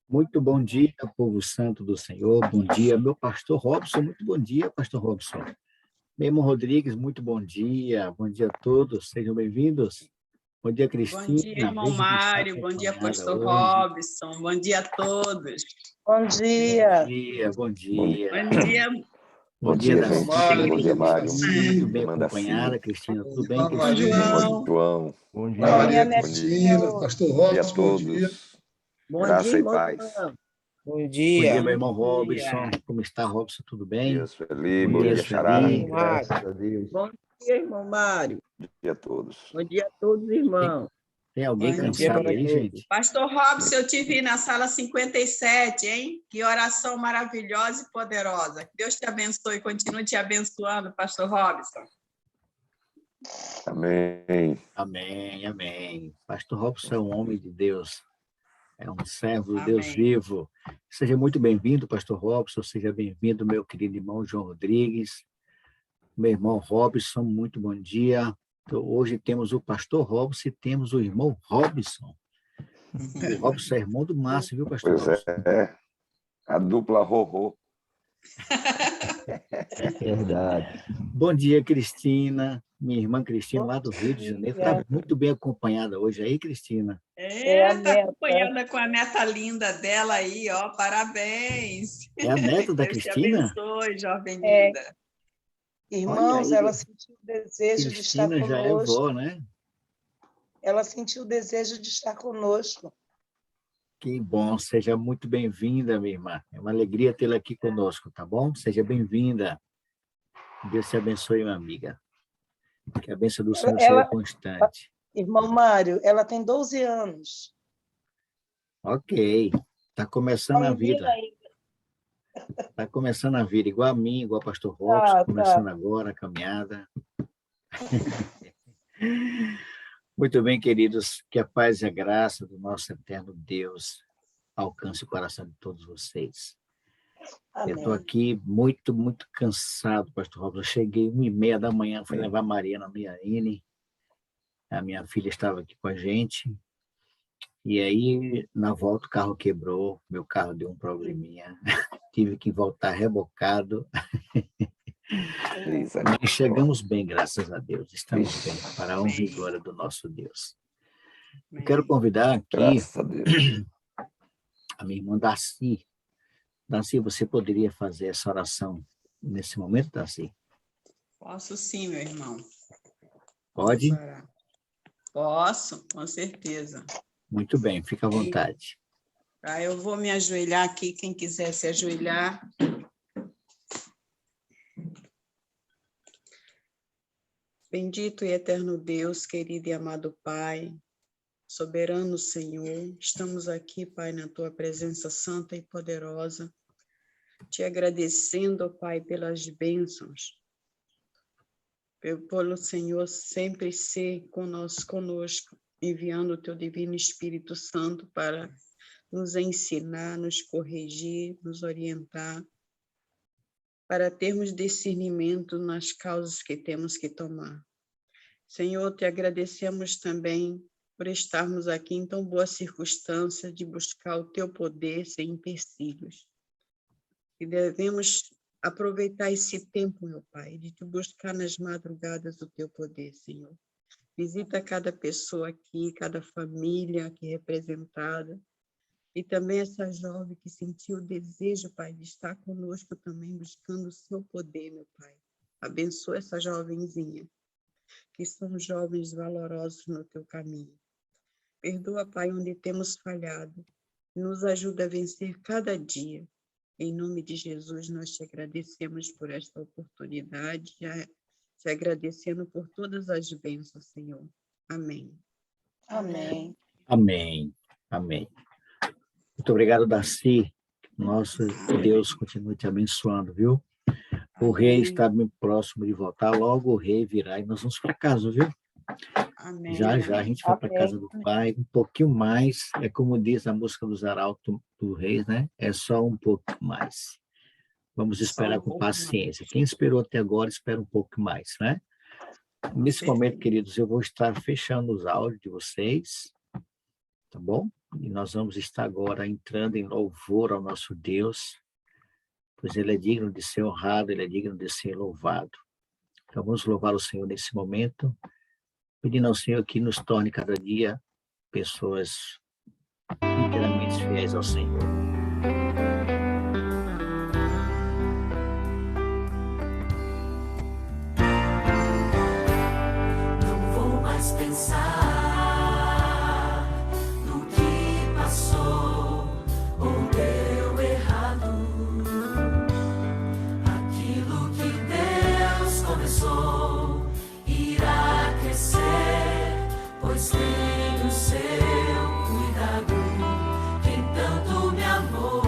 Muito bom dia, povo santo do Senhor. Bom dia, meu pastor Robson. Muito bom dia, pastor Robson. Meu irmão Rodrigues, muito bom dia. Bom dia a todos, sejam bem-vindos. Bom dia, Bom dia, Cristina. irmão Veja quem está Mário. Bom dia, acompanhada pastor hoje. Robson. Bom dia a todos. Bom dia. Bom dia, bom Bom dia. dia, Bom dia, gente. Darcy. Bom dia, Mário. Muito bem Irmã Darcy. acompanhada. Cristina, tudo bem, João. Cristina? Irmão João. Bom Bom dia. dia, Cristina, pastor Bom dia a Robson, bom dia. todos. Bom Graça dia, e irmão paz. João. Bom Bom dia, dia. meu irmão Bom dia. Robson. Como está, Robson? Tudo Bom bem? dia, Sueli. Bom Bom dia, dia, Xará. Sueli. Graças a Deus. Bom dia, irmão Mário. Bom dia a todos. Bom dia a todos, irmãos. Tem alguém Bom dia cansado para aí, todos. gente? Pastor Robson, eu te vi na sala 57, hein? Que oração maravilhosa e poderosa. Que Deus te abençoe e continue te abençoando, pastor Robson. Amém. Amém, amém. Pastor Robson é um homem de Deus. É um servo do Deus Amém. vivo. Seja muito bem-vindo, pastor Robson. Seja bem-vindo, meu querido irmão João Rodrigues. Meu irmão Robson, muito bom dia. Então, hoje temos o pastor Robson e temos o irmão Robson. O Robson é irmão do Márcio, viu, pastor Pois Robson? é. A dupla Rorô. Verdade. Bom dia, Cristina. Minha irmã Cristina, lá do Rio de Janeiro. dia. Está muito bem acompanhada hoje aí, Cristina. É a Está neta. acompanhada com a neta linda dela aí, ó. Parabéns. É a neta da Deus te Cristina? abençoe, jovem É. linda. Irmãos, Olha aí. ela sentiu o desejo de estar Cristina já é conosco. vó, né? Ela sentiu o desejo de estar conosco. Que bom, seja muito bem-vinda, minha irmã. É uma alegria tê-la aqui conosco, tá bom? Seja bem-vinda. Deus te abençoe, minha amiga. Que a bênção do Senhor seja constante. Irmão Mário, ela tem 12 anos. Ok. Está começando a Novinha vida. ainda. Está começando a vida, igual a mim, igual o pastor Robson, Tá. começando agora a caminhada. Muito bem, queridos, que a paz e a graça do nosso eterno Deus alcance o coração de todos vocês. Eu estou Amém. aqui muito, muito cansado, pastor Robson. Eu cheguei 1h30 da manhã, fui levar a Mariana no Iarine. A minha filha estava aqui com a gente. E aí, na volta, o carro quebrou, meu carro deu um probleminha. Tive que voltar rebocado. Mas chegamos bem, graças a Deus. Estamos bem, para a honra e glória do nosso Deus. Eu quero convidar aqui Graças a Deus. a minha irmã Darcy. Darcy, você poderia fazer essa oração nesse momento, Darcy? Posso sim, meu irmão. Pode? Vamos orar. Posso, com certeza. Muito bem, fica à vontade. Tá, eu vou me ajoelhar aqui, quem quiser se ajoelhar. Bendito e eterno Deus, querido e amado Pai, soberano Senhor, estamos aqui, Pai, na Tua presença santa e poderosa, te agradecendo, Pai, pelas bênçãos, pelo Senhor sempre ser conosco, enviando o Teu Divino Espírito Santo para nos ensinar, nos corrigir, nos orientar, para termos discernimento nas causas que temos que tomar. Senhor, te agradecemos também por estarmos aqui em tão boa circunstância de buscar o teu poder sem empecilhos. E devemos aproveitar esse tempo, meu Pai, de te buscar nas madrugadas o teu poder, Senhor. Visita cada pessoa aqui, cada família aqui representada, e também essa jovem que sentiu o desejo, Pai, de estar conosco também, buscando o seu poder, meu Pai. Abençoa essa jovenzinha, que são jovens valorosos no teu caminho. Perdoa, Pai, onde temos falhado. Nos ajuda a vencer cada dia. Em nome de Jesus, nós te agradecemos por esta oportunidade, te agradecendo por todas as bênçãos, Senhor. Amém. Amém. Amém. Amém. Muito obrigado, Darcy. Nosso Deus continue te abençoando, viu? O rei está bem próximo de voltar, logo o rei virá e nós vamos para casa, viu? Amém. Já a gente vai para Amém. casa do Pai, um pouquinho mais, é como diz a música dos Arautos do Reis, né? É só um pouco mais. Vamos esperar com paciência. Quem esperou até agora, espera um pouco mais, né? Nesse momento, queridos, eu vou estar fechando os áudios de vocês, tá bom? E nós vamos estar agora entrando em louvor ao nosso Deus, pois Ele é digno de ser honrado, Ele é digno de ser louvado. Então vamos louvar o Senhor nesse momento, pedindo ao Senhor que nos torne cada dia pessoas inteiramente fiéis ao Senhor. Não vou mais pensar no que passou ou deu errado. Aquilo que Deus começou irá crescer, pois tem o seu cuidado. Quem tanto me amou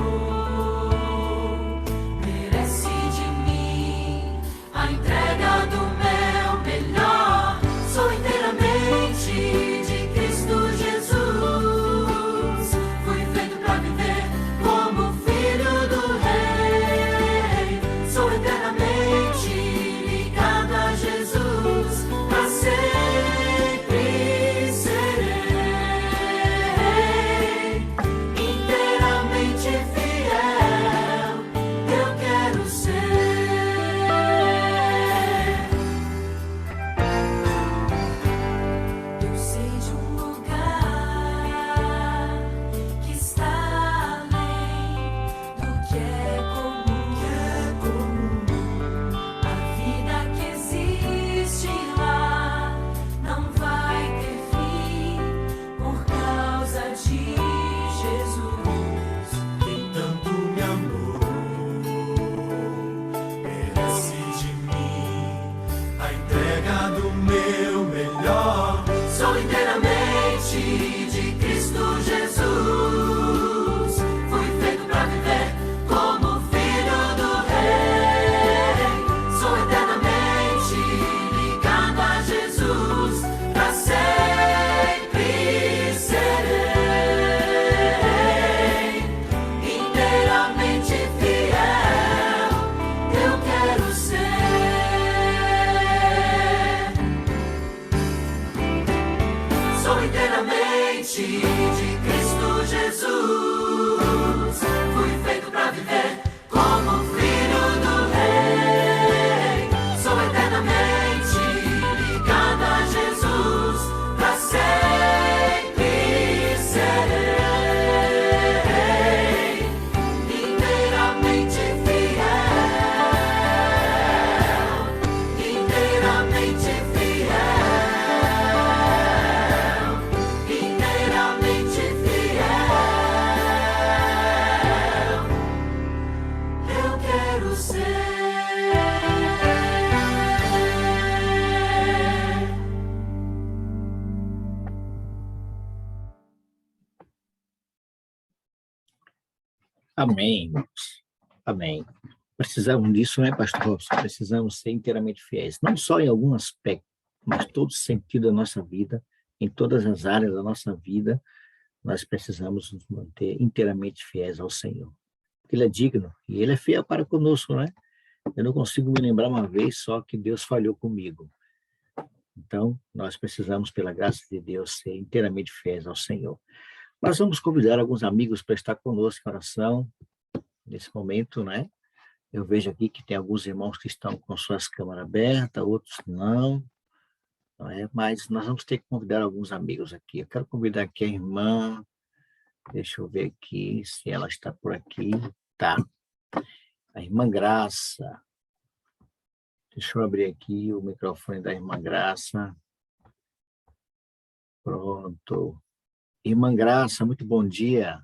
merece de mim a entrega do meu melhor. Sou inteiramente de Cristo Jesus. Fui feito para viver como filho do Rei. Sou eternamente ligado a Jesus. Para sempre serei inteiramente fiel. Eu quero ser. Eu sei de um lugar que está além do que é comum. A vida que existe lá não vai ter fim por causa de Jesus. Quem tanto me amou merece de mim a entrega do meu melhor. Sou inteiramente de Cristo Jesus. Fui feito para viver como filho do Rei. Sou eternamente ligado a Jesus. Para sempre serei inteiramente fiel. Eu quero ser. Sou inteiramente de Cristo Jesus. Fui feito para viver como filho do Rei. Sou eternamente ligado a Jesus. Para sempre serei inteiramente fiel. Inteiramente fiel. Inteiramente fiel. Eu quero ser. Amém, irmãos. Amém. Precisamos disso, né, pastor Robson? Precisamos ser inteiramente fiéis, não só em algum aspecto, mas todo sentido da nossa vida, em todas as áreas da nossa vida, nós precisamos nos manter inteiramente fiéis ao Senhor. Ele é digno e Ele é fiel para conosco, né? Eu não consigo me lembrar uma vez só que Deus falhou comigo. Então, nós precisamos, pela graça de Deus, ser inteiramente fiéis ao Senhor. Nós vamos convidar alguns amigos para estar conosco em oração, nesse momento, né? Eu vejo aqui que tem alguns irmãos que estão com suas câmeras abertas, outros não é? Mas nós vamos ter que convidar alguns amigos aqui. Eu quero convidar aqui a irmã, deixa eu ver aqui se ela está por aqui. Tá. A irmã Graça. Deixa eu abrir aqui o microfone da irmã Graça. Pronto. Irmã Graça, muito bom dia.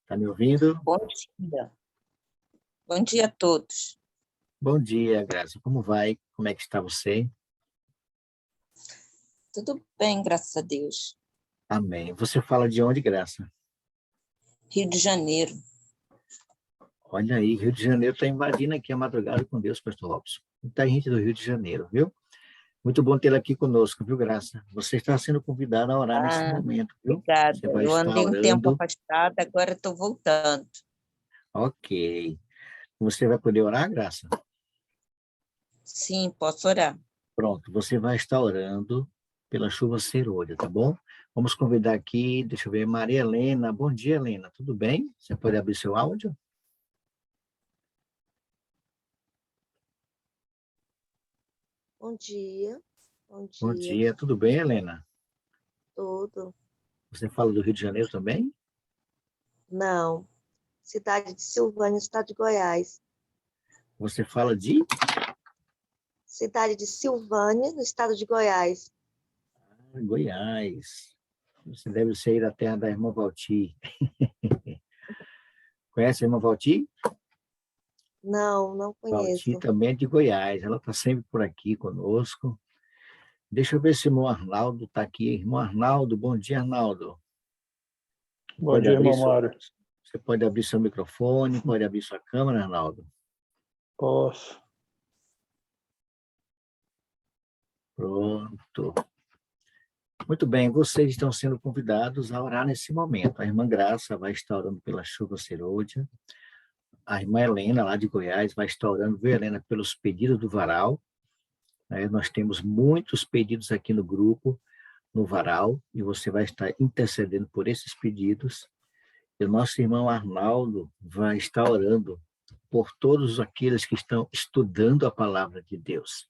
Está me ouvindo? Bom dia. Bom dia a todos. Bom dia, Graça. Como vai? Como é que está você? Tudo bem, graças a Deus. Amém. Você fala de onde, Graça? Rio de Janeiro. Olha aí, Rio de Janeiro está invadindo aqui a madrugada com Deus, pastor Robson. Muita gente do Rio de Janeiro, viu? Muito bom tê-la aqui conosco, viu, Graça? Você está sendo convidada a orar nesse momento, viu? Obrigada. Você vai Eu estar andei um tempo orando. afastada, agora estou voltando. Ok. Você vai poder orar, Graça? Sim, posso orar. Pronto, você vai estar orando pela chuva serôdia, tá bom? Vamos convidar aqui, deixa eu ver, Maria Helena. Bom dia, Helena. Tudo bem? Você pode abrir seu áudio? Bom dia. Bom Bom dia. dia. Tudo bem, Helena? Tudo? Você fala do Rio de Janeiro também? Não. Cidade de Silvânia, estado de Goiás. Você fala de Cidade de Silvânia, no estado de Goiás. Goiás. Você deve ser da terra da irmã Valti. Conhece a irmã Valti? Não, não Valti conheço. também é de Goiás. Ela está sempre por aqui conosco. Deixa eu ver se o irmão Arnaldo está aqui. Irmão Arnaldo, bom dia, Arnaldo. Bom dia, irmão Mário. Você pode abrir seu microfone, pode abrir sua câmera, Arnaldo? Posso. Pronto. Muito bem, vocês estão sendo convidados a orar nesse momento. A irmã Graça vai estar orando pela chuva serôdia. A irmã Helena, lá de Goiás, vai estar orando, viu, Helena, pelos pedidos do varal. Nós temos muitos pedidos aqui no grupo, no varal, e você vai estar intercedendo por esses pedidos. E o nosso irmão Arnaldo vai estar orando por todos aqueles que estão estudando a palavra de Deus.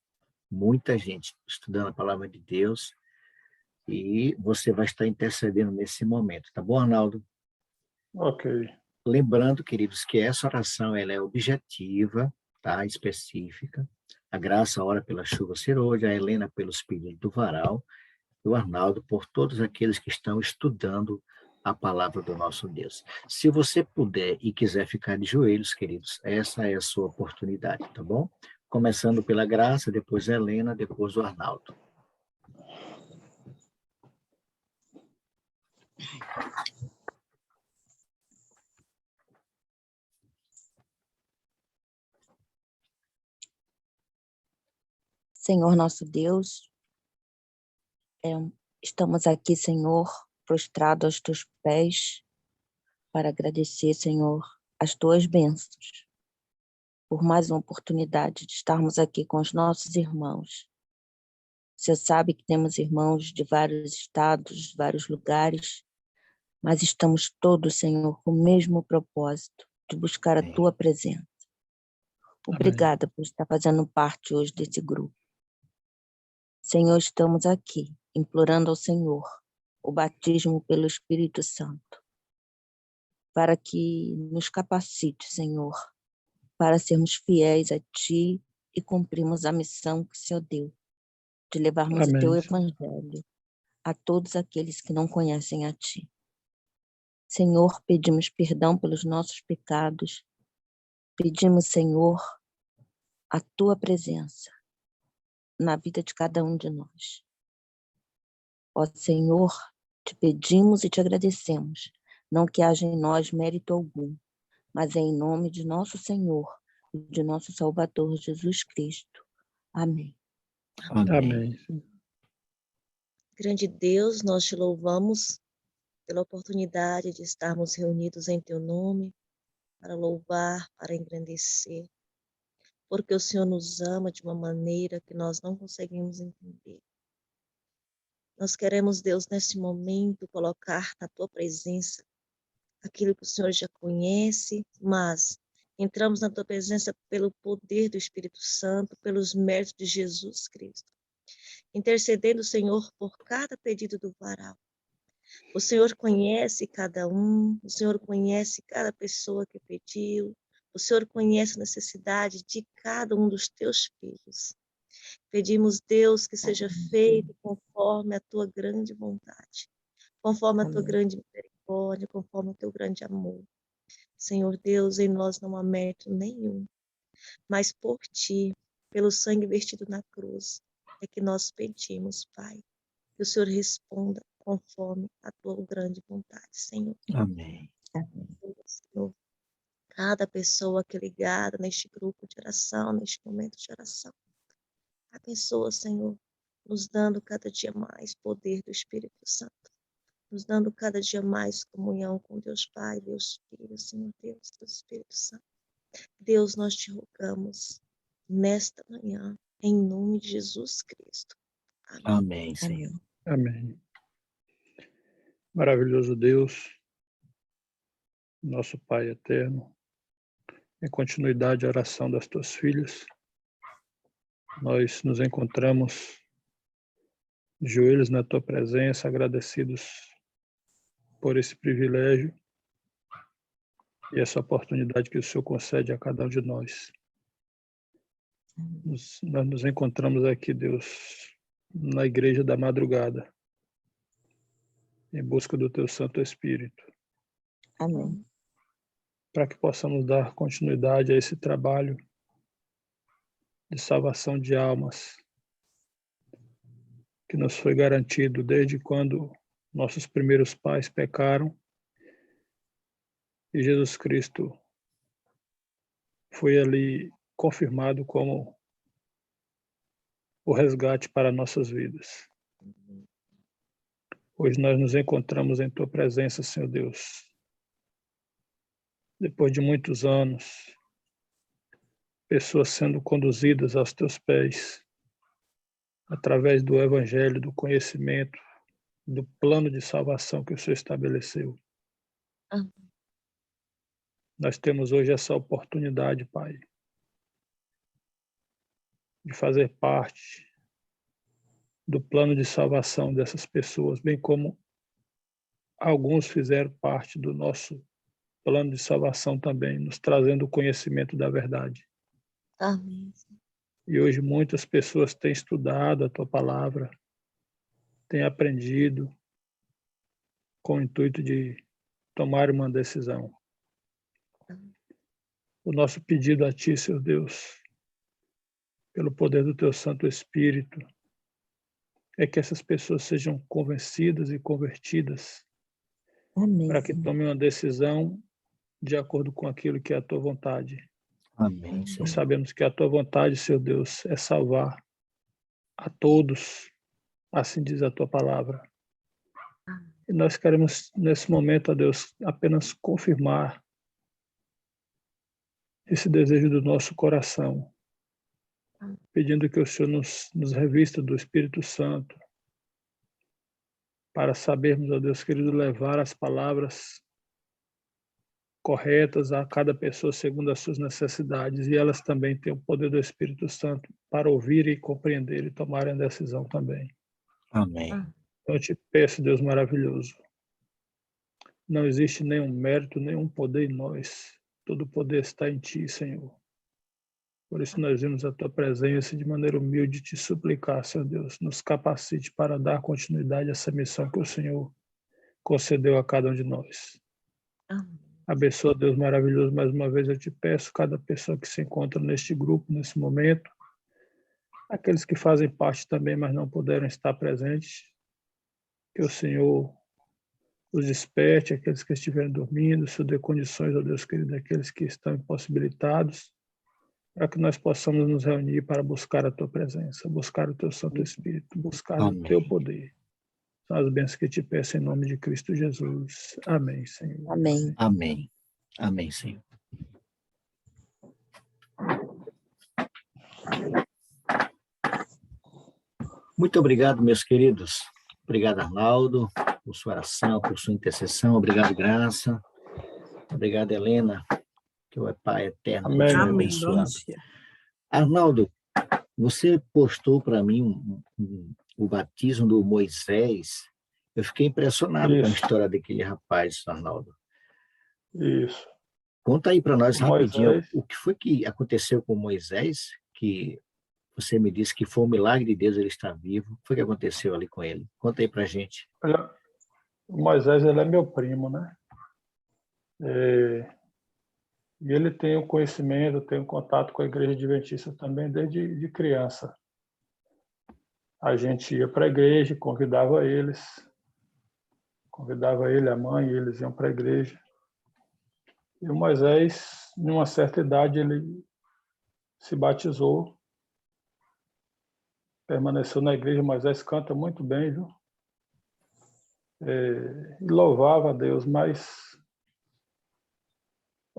Muita gente estudando a palavra de Deus, e você vai estar intercedendo nesse momento, tá bom, Arnaldo? Ok. Lembrando, queridos, que essa oração ela é objetiva, tá? Específica. A Graça ora pela chuva serôdia, a Helena pelos pedidos do varal, e o Arnaldo por todos aqueles que estão estudando a palavra do nosso Deus. Se você puder e quiser ficar de joelhos, queridos, essa é a sua oportunidade, tá bom? Começando pela Graça, depois a Helena, depois o Arnaldo. Senhor nosso Deus, estamos aqui, Senhor, prostrados aos teus pés, para agradecer, Senhor, as tuas bênçãos, por mais uma oportunidade de estarmos aqui com os nossos irmãos. Você sabe que temos irmãos de vários estados, vários lugares, mas estamos todos, Senhor, com o mesmo propósito, de buscar a tua presença. Obrigada por estar fazendo parte hoje desse grupo. Senhor, estamos aqui, implorando ao Senhor o batismo pelo Espírito Santo, para que nos capacite, Senhor, para sermos fiéis a Ti e cumprirmos a missão que o Senhor deu, de levarmos o Teu Evangelho a todos aqueles que não conhecem a Ti. Senhor, pedimos perdão pelos nossos pecados, pedimos, Senhor, a Tua presença na vida de cada um de nós. Ó Senhor, te pedimos e te agradecemos, não que haja em nós mérito algum, mas é em nome de nosso Senhor e de nosso Salvador Jesus Cristo. Amém. Amém. Grande Deus, nós te louvamos pela oportunidade de estarmos reunidos em teu nome, para louvar, para engrandecer, porque o Senhor nos ama de uma maneira que nós não conseguimos entender. Nós queremos, Deus, nesse momento, colocar na tua presença aquilo que o Senhor já conhece, mas entramos na tua presença pelo poder do Espírito Santo, pelos méritos de Jesus Cristo, intercedendo, Senhor, por cada pedido do varal. O Senhor conhece cada um, o Senhor conhece cada pessoa que pediu, o Senhor conhece a necessidade de cada um dos teus filhos. Pedimos, Deus, que seja feito conforme a tua grande vontade, conforme a tua grande misericórdia, conforme o teu grande amor. Senhor Deus, em nós não há mérito nenhum, mas por ti, pelo sangue vertido na cruz, é que nós pedimos, Pai, que o Senhor responda conforme a tua grande vontade, Senhor. Amém. Senhor, cada pessoa que é ligada neste grupo de oração, neste momento de oração, abençoa, Senhor, nos dando cada dia mais poder do Espírito Santo, nos dando cada dia mais comunhão com Deus Pai, Deus Filho, Senhor Deus, do Espírito Santo. Deus, nós te rogamos nesta manhã, em nome de Jesus Cristo. Amém. Amém, Senhor. Amém. Maravilhoso Deus, nosso Pai eterno, em continuidade à oração das tuas filhas, nós nos encontramos de joelhos na tua presença, agradecidos por esse privilégio e essa oportunidade que o Senhor concede a cada um de nós. Nós nos encontramos aqui, Deus, na igreja da madrugada, em busca do teu Santo Espírito. Amém. Para que possamos dar continuidade a esse trabalho de salvação de almas que nos foi garantido desde quando nossos primeiros pais pecaram e Jesus Cristo foi ali confirmado como o resgate para nossas vidas. Hoje nós nos encontramos em tua presença, Senhor Deus. Depois de muitos anos, pessoas sendo conduzidas aos teus pés, através do Evangelho, do conhecimento, do plano de salvação que o Senhor estabeleceu. Amém. Nós temos hoje essa oportunidade, Pai, de fazer parte do plano de salvação dessas pessoas, bem como alguns fizeram parte do nosso plano de salvação também, nos trazendo o conhecimento da verdade. Amém. E hoje muitas pessoas têm estudado a tua palavra, têm aprendido com o intuito de tomar uma decisão. O nosso pedido a ti, Senhor Deus, pelo poder do teu Santo Espírito, é que essas pessoas sejam convencidas e convertidas. Amém. Para que tomem uma decisão de acordo com aquilo que é a tua vontade. Amém, Senhor. Nós sabemos que a tua vontade, Senhor Deus, é salvar a todos, assim diz a tua palavra. E nós queremos, nesse momento, ó Deus, apenas confirmar esse desejo do nosso coração, pedindo que o Senhor nos revista do Espírito Santo, para sabermos, ó Deus querido, levar as palavras corretas a cada pessoa segundo as suas necessidades, e elas também têm o poder do Espírito Santo para ouvir e compreender e tomarem a decisão também. Amém. Então eu te peço, Deus maravilhoso, não existe nenhum mérito, nenhum poder em nós, todo o poder está em ti, Senhor. Por isso nós vimos a tua presença de maneira humilde te suplicar, Senhor Deus, nos capacite para dar continuidade a essa missão que o Senhor concedeu a cada um de nós. Amém. Abençoa, Deus maravilhoso, mais uma vez eu te peço, cada pessoa que se encontra neste grupo, nesse momento, aqueles que fazem parte também, mas não puderam estar presentes, que o Senhor os desperte, aqueles que estiverem dormindo, se dê condições, ó Deus querido, aqueles que estão impossibilitados, para que nós possamos nos reunir para buscar a tua presença, buscar o teu Santo Espírito, buscar o teu poder. São as bênçãos que te peço em nome de Cristo Jesus. Amém, Senhor. Amém. Amém. Amém, Senhor. Muito obrigado, meus queridos. Obrigado, Arnaldo, por sua oração, por sua intercessão. Obrigado, Graça. Obrigado, Helena, que o Pai eterno Amém. continue abençoando. Arnaldo, você postou para mim o batismo do Moisés. Eu fiquei impressionado com a história daquele rapaz, Arnaldo. Isso. Conta aí para nós rapidinho Moisés. o que foi que aconteceu com Moisés, que você me disse que foi um milagre de Deus, ele está vivo. O que foi que aconteceu ali com ele? Conta aí para a gente. Olha, o Moisés, ele é meu primo, né? E ele tem o conhecimento, tem o contato com a Igreja Adventista também desde de criança. A gente ia para a igreja, convidava ele, a mãe, e eles iam para a igreja. E o Moisés, em uma certa idade, ele se batizou, permaneceu na igreja. Moisés canta muito bem, viu? E louvava a Deus, mas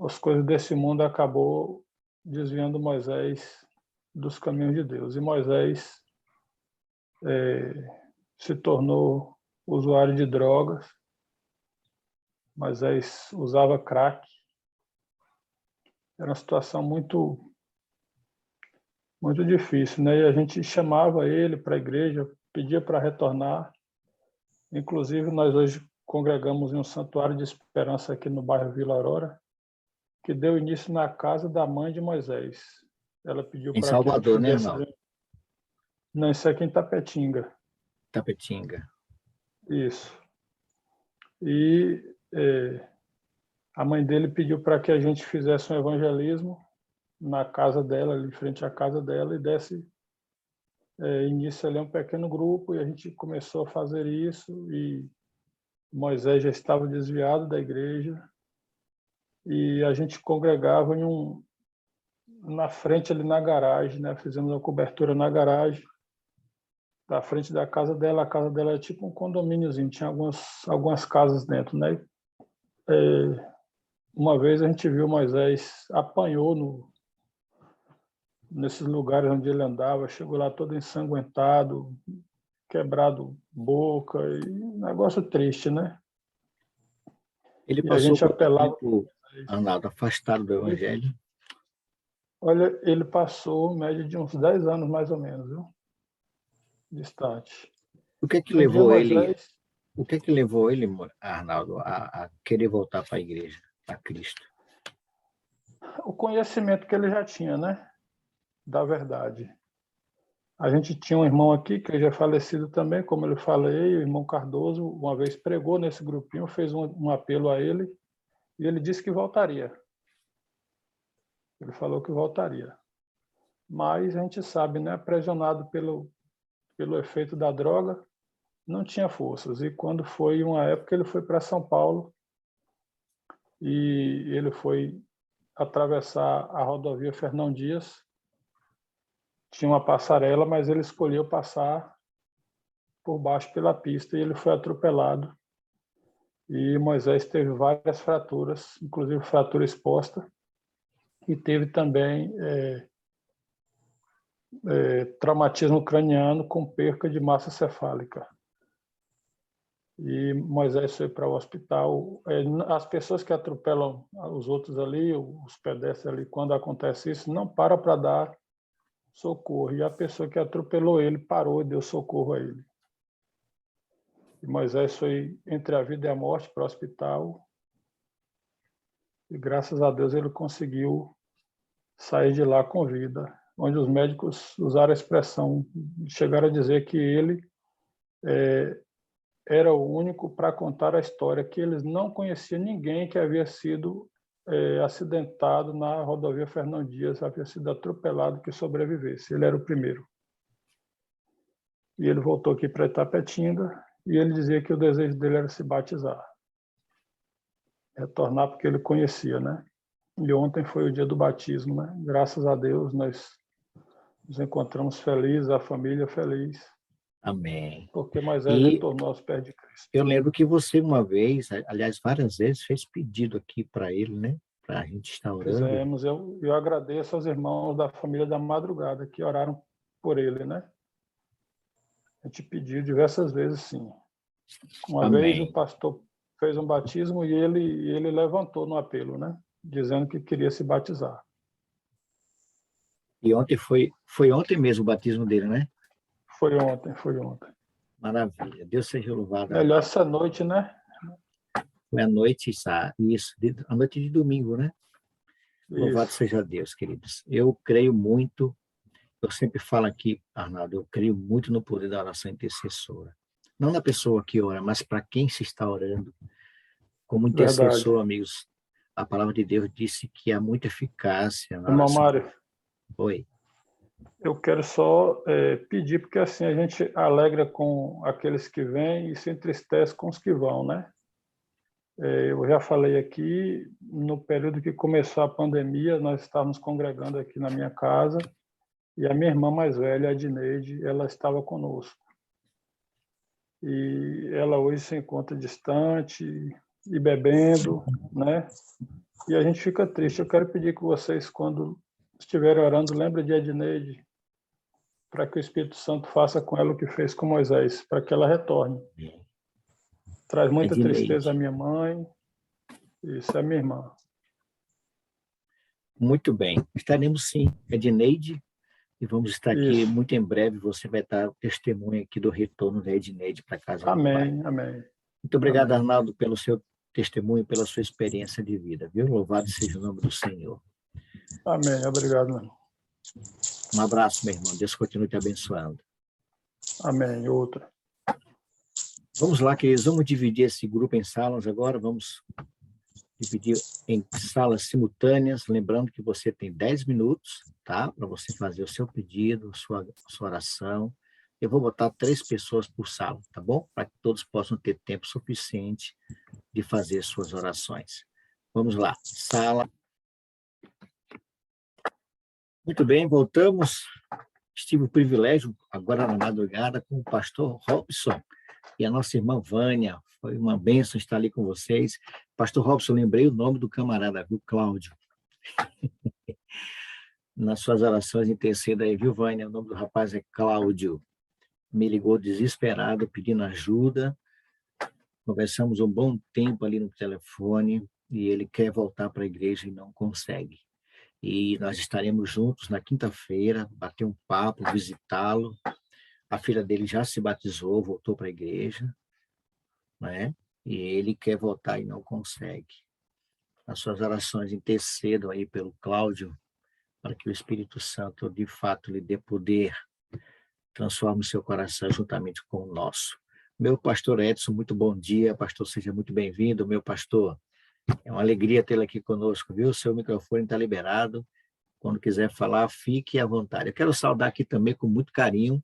as coisas desse mundo acabou desviando Moisés dos caminhos de Deus. E Moisés se tornou usuário de drogas. Moisés usava crack. Era uma situação muito difícil, né? E a gente chamava ele para a igreja, pedia para retornar. Inclusive, nós hoje congregamos em um santuário de esperança aqui no bairro Vila Aurora, que deu início na casa da mãe de Moisés. Ela pediu Em para Salvador, que né, ele fizesse... Arnaldo? Não, isso aqui em Tapetinga. Tapetinga. Isso. E a mãe dele pediu para que a gente fizesse um evangelismo na casa dela, ali em frente à casa dela, e desse início ali a um pequeno grupo, e a gente começou a fazer isso, e Moisés já estava desviado da igreja, e a gente congregava na frente ali na garagem, né? Fizemos uma cobertura na garagem, da frente da casa dela. A casa dela é tipo um condomíniozinho, tinha algumas casas dentro, né? Uma vez a gente viu Moisés, apanhou nesses lugares onde ele andava, chegou lá todo ensanguentado, quebrado boca, e um negócio triste, né? Ele E a passou gente quanto apelava... tempo, Arnaldo, afastado do Evangelho? Olha, ele passou média de uns 10 anos, mais ou menos, viu? Distante. O que é que Um dia levou ele, Moisés, Arnaldo, a querer voltar para a igreja, a Cristo? o conhecimento que ele já tinha, né? Da verdade. A gente tinha um irmão aqui, que já é falecido também, como eu falei, o irmão Cardoso, uma vez pregou nesse grupinho, fez um apelo a ele, e ele disse que voltaria. Ele falou que voltaria. Mas a gente sabe, né? Aprisionado pelo efeito da droga, não tinha forças. E quando foi uma época, ele foi para São Paulo, e ele foi atravessar a rodovia Fernão Dias. Tinha uma passarela, mas ele escolheu passar por baixo pela pista, e ele foi atropelado. E Moisés teve várias fraturas, inclusive fratura exposta, e teve também traumatismo craniano com perca de massa cefálica. E Moisés foi para o hospital. As pessoas que atropelam os outros ali, os pedestres ali, quando acontece isso, não param para dar socorro. E a pessoa que atropelou ele parou e deu socorro a ele. E Moisés foi entre a vida e a morte para o hospital. E graças a Deus ele conseguiu sair de lá com vida. Onde os médicos usaram a expressão, chegaram a dizer que ele era o único para contar a história, que eles não conheciam ninguém que havia sido acidentado na rodovia Fernão Dias, havia sido atropelado, que sobrevivesse. Ele era o primeiro. E ele voltou aqui para Itapetinga, e ele dizia que o desejo dele era se batizar. Retornar porque ele conhecia, né? E ontem foi o dia do batismo, né? Graças a Deus nós nos encontramos felizes, a família feliz. Amém. Porque Moisés retornou aos pés de Cristo. Eu lembro que você uma vez, aliás, várias vezes, fez pedido aqui para ele, né? Para a gente estar orando. Fizemos. Eu agradeço aos irmãos da família da Madrugada que oraram por ele, né? A gente pediu diversas vezes, sim. Uma Amém. vez o pastor fez um batismo e ele levantou no apelo, né? Dizendo que queria se batizar. E ontem foi ontem mesmo o batismo dele, né? Foi ontem. Maravilha. Deus seja louvado. Melhor essa noite, né? Foi a noite, a noite de domingo, né? Louvado Isso. seja Deus, queridos. Eu creio muito, eu sempre falo aqui, Arnaldo, eu creio muito no poder da oração intercessora. Não na pessoa que ora, mas para quem se está orando. Como intercessor, Verdade. amigos, a palavra de Deus disse que há muita eficácia na Irmão oração. Mário, Oi. eu quero só pedir, porque assim a gente alegra com aqueles que vêm e se entristece com os que vão, né? Eu já falei aqui, no período que começou a pandemia, nós estávamos congregando aqui na minha casa, e a minha irmã mais velha, a Dineide, ela estava conosco. E ela hoje se encontra distante e bebendo, né? E a gente fica triste. Eu quero pedir que vocês, quando estiverem orando, lembrem de Edneide, para que o Espírito Santo faça com ela o que fez com Moisés, para que ela retorne. Traz muita Edneide. tristeza à minha mãe, isso é minha irmã. Muito bem. Estaremos sim, Edneide, e vamos estar aqui Isso. muito em breve. Você vai estar testemunha aqui do retorno da Edneide para casa do pai. Amém, amém. Muito obrigado, Amém. Arnaldo, pelo seu testemunho, pela sua experiência de vida, viu? Louvado seja o nome do Senhor. Amém, obrigado, meu irmão. Um abraço, meu irmão. Deus continue te abençoando. Amém, outra. Vamos lá, queridos. Vamos dividir esse grupo em salas agora. Vamos dividir em salas simultâneas. Lembrando que você tem 10 minutos, tá? Para você fazer o seu pedido, sua oração. Eu vou botar 3 pessoas por sala, tá bom? Para que todos possam ter tempo suficiente de fazer suas orações. Vamos lá. Sala. Muito bem, voltamos. Tive o privilégio, agora na madrugada, com o pastor Robson e a nossa irmã Vânia. Foi uma bênção estar ali com vocês. Pastor Robson, lembrei o nome do camarada, viu, Cláudio? Nas suas orações, interceda aí, viu, Vânia? O nome do rapaz é Cláudio. Me ligou desesperado, pedindo ajuda. Conversamos um bom tempo ali no telefone e ele quer voltar para a igreja e não consegue. E nós estaremos juntos na quinta-feira, bater um papo, visitá-lo. A filha dele já se batizou, voltou para a igreja, né? E ele quer voltar e não consegue. As suas orações intercedam aí pelo Cláudio, para que o Espírito Santo, de fato, lhe dê poder, transforme o seu coração juntamente com o nosso. Meu pastor Edson, muito bom dia. Pastor, seja muito bem-vindo, meu pastor. É uma alegria tê-lo aqui conosco, viu? Seu microfone está liberado. Quando quiser falar, fique à vontade. Eu quero saudar aqui também com muito carinho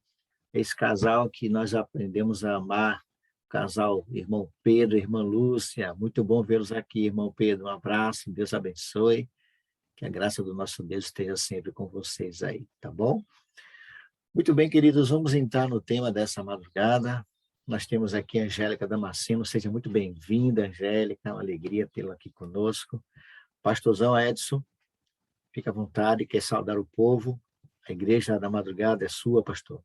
esse casal que nós aprendemos a amar, o casal irmão Pedro e irmã Lúcia. Muito bom vê-los aqui, irmão Pedro. Um abraço, Deus abençoe. Que a graça do nosso Deus esteja sempre com vocês aí, tá bom? Muito bem, queridos, vamos entrar no tema dessa madrugada. Nós temos aqui a Angélica Damasceno. Seja muito bem-vinda, Angélica. É uma alegria tê-la aqui conosco. Pastorzão Edson, fica à vontade, quer saudar o povo. A igreja da madrugada é sua, pastor.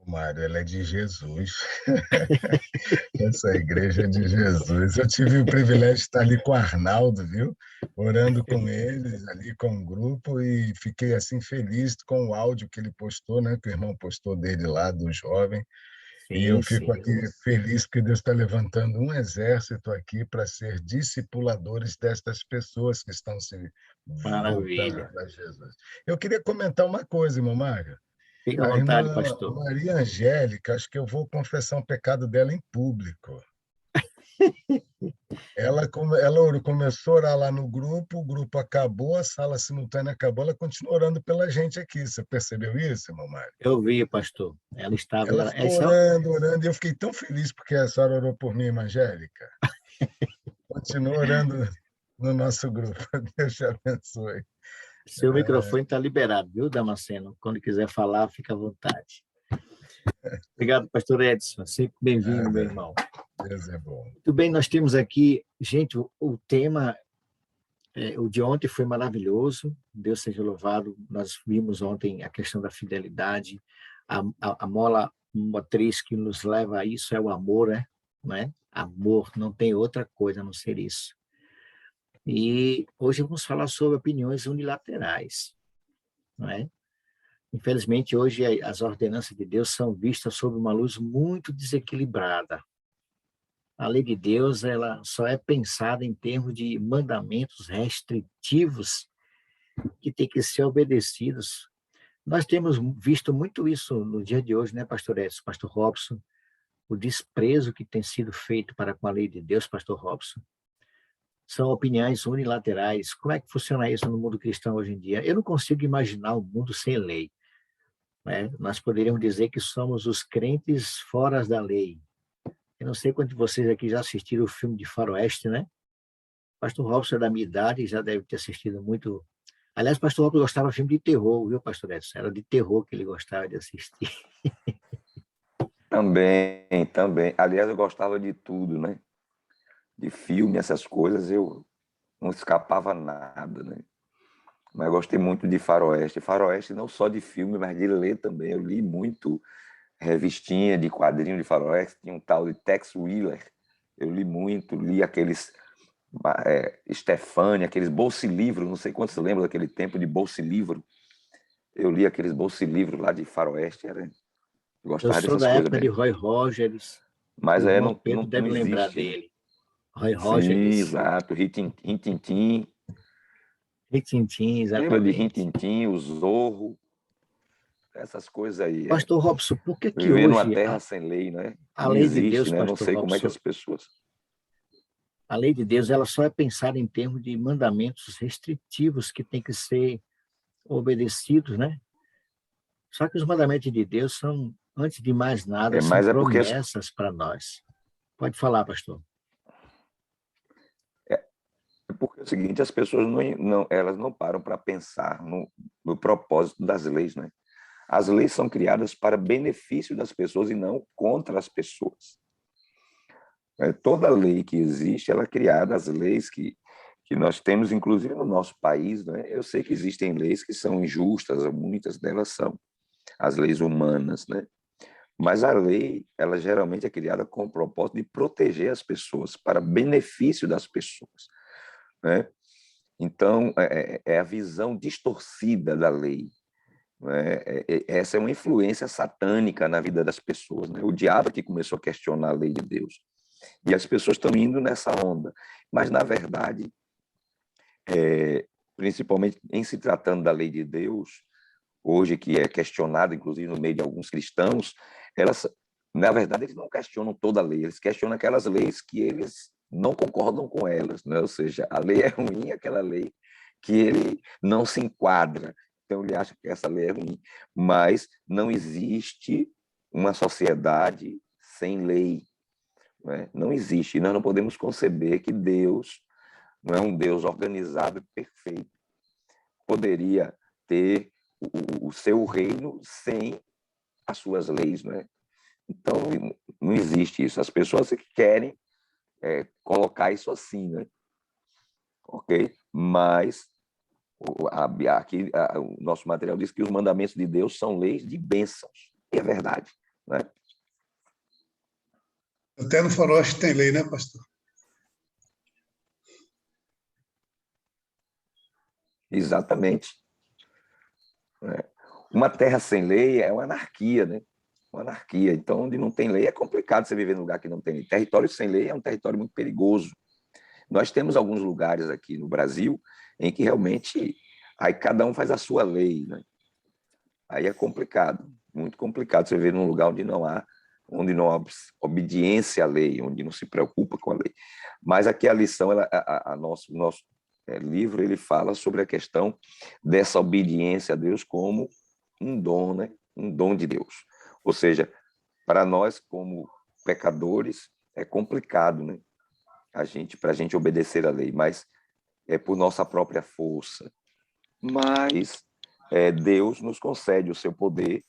Mário, ela é de Jesus. Essa igreja é de Jesus. Eu tive o privilégio de estar ali com o Arnaldo, viu? Orando com eles, ali com o grupo, e fiquei assim feliz com o áudio que ele postou, né? Que o irmão postou dele lá, do jovem. E eu fico aqui feliz que Deus está levantando um exército aqui para ser discipuladores destas pessoas que estão se voltando para Jesus. Eu queria comentar uma coisa, irmão Mário. Fica à vontade, pastor. Maria Angélica, acho que eu vou confessar um pecado dela em público. Ela começou a orar lá no grupo, o grupo acabou, a sala simultânea acabou, ela continuou orando pela gente aqui. Você percebeu isso, irmão Mário? Eu vi, pastor. Ela estava... Ela ficou orando, e eu fiquei tão feliz porque a senhora orou por mim, irmã Angélica. Continua orando no nosso grupo. Deus te abençoe. Seu microfone está liberado, viu, Damasceno? Quando quiser falar, fica à vontade. Obrigado, pastor Edson. Sempre bem-vindo, meu irmão. Deus é bom. Muito bem, nós temos aqui... Gente, o tema... o de ontem foi maravilhoso. Deus seja louvado. Nós vimos ontem a questão da fidelidade. A mola motriz que nos leva a isso é o amor, né? Amor, não tem outra coisa a não ser isso. E hoje vamos falar sobre opiniões unilaterais, não é? Infelizmente, hoje as ordenanças de Deus são vistas sob uma luz muito desequilibrada. A lei de Deus, ela só é pensada em termos de mandamentos restritivos que têm que ser obedecidos. Nós temos visto muito isso no dia de hoje, né, pastor Edson, pastor Robson? O desprezo que tem sido feito para com a lei de Deus, pastor Robson. São opiniões unilaterais. Como é que funciona isso no mundo cristão hoje em dia? Eu não consigo imaginar um mundo sem lei, né? Nós poderíamos dizer que somos os crentes fora da lei. Eu não sei quantos de vocês aqui já assistiram o filme de Faroeste, né? Pastor Robson é da minha idade e já deve ter assistido muito. Aliás, pastor Robson gostava de filme de terror, viu, pastor Edson? Era de terror que ele gostava de assistir. Também. Aliás, eu gostava de tudo, né? De filme, essas coisas, eu não escapava nada, né? Mas gostei muito de Faroeste. Faroeste não só de filme, mas de ler também. Eu li muito revistinha de quadrinho de Faroeste. Tinha um tal de Tex Willer. Eu li muito, li aqueles Stefani, aqueles bolsilivros, não sei quantos lembram daquele tempo de bolsilivro. Eu li aqueles bolsilivros lá de Faroeste. Eu Eu gostava sou dessas da coisas época de mesmo. Roy Rogers, o Mas irmão não, Pedro não, deve não lembrar existe, né? dele. Roy Sim, Rogers, exato. Rintintim. Ritintim, Lembra de exatamente. Rintintim, o Zorro? Essas coisas aí. Pastor Robson, por que que Viver numa hoje terra sem lei, né? a Não lei de existe, Deus, né? Não Pastor sei como é que Robson, as pessoas... a lei de Deus ela só é pensada em termos de mandamentos restritivos que têm que ser obedecidos, né? Só que os mandamentos de Deus são, antes de mais nada, são Mas promessas para nós. Pode falar, pastor. é o seguinte, as pessoas elas não param para pensar no propósito das leis, né? As leis são criadas para benefício das pessoas e não contra as pessoas. Toda lei que existe, ela é criada, as leis que nós temos, inclusive no nosso país, né? Eu sei que existem leis que são injustas, muitas delas são, as leis humanas, né? Mas a lei, ela geralmente é criada com o propósito de proteger as pessoas, para benefício das pessoas, né? Então, é a visão distorcida da lei, né? Essa é uma influência satânica na vida das pessoas, né? O diabo que começou a questionar a lei de Deus. E as pessoas estão indo nessa onda. Mas, na verdade, principalmente em se tratando da lei de Deus, hoje que é questionada, inclusive no meio de alguns cristãos, elas, na verdade, eles não questionam toda a lei, eles questionam aquelas leis que eles não concordam com elas, né? Ou seja, a lei é ruim, aquela lei que ele não se enquadra, então ele acha que essa lei é ruim, mas não existe uma sociedade sem lei, né? Não existe, nós não podemos conceber que Deus não é um Deus organizado e perfeito, poderia ter o seu reino sem as suas leis, né? Então, não existe isso. As pessoas que querem colocar isso assim, né? Ok? Mas aqui o nosso material diz que os mandamentos de Deus são leis de bênçãos. E é verdade, né? Até no faroeste tem lei, né, pastor? Exatamente. Uma terra sem lei é uma anarquia, né? Uma anarquia. Então, onde não tem lei, é complicado você viver num lugar que não tem lei. Território sem lei é um território muito perigoso. Nós temos alguns lugares aqui no Brasil em que realmente aí cada um faz a sua lei, né? Aí é complicado, muito complicado você viver num lugar onde não há obediência à lei, onde não se preocupa com a lei. Mas aqui a lição, nosso livro, ele fala sobre a questão dessa obediência a Deus como um dom, né? Um dom de Deus. Ou seja, para nós como pecadores é complicado, né? Para a gente obedecer a lei, mas é por nossa própria força. Mas Deus nos concede o seu poder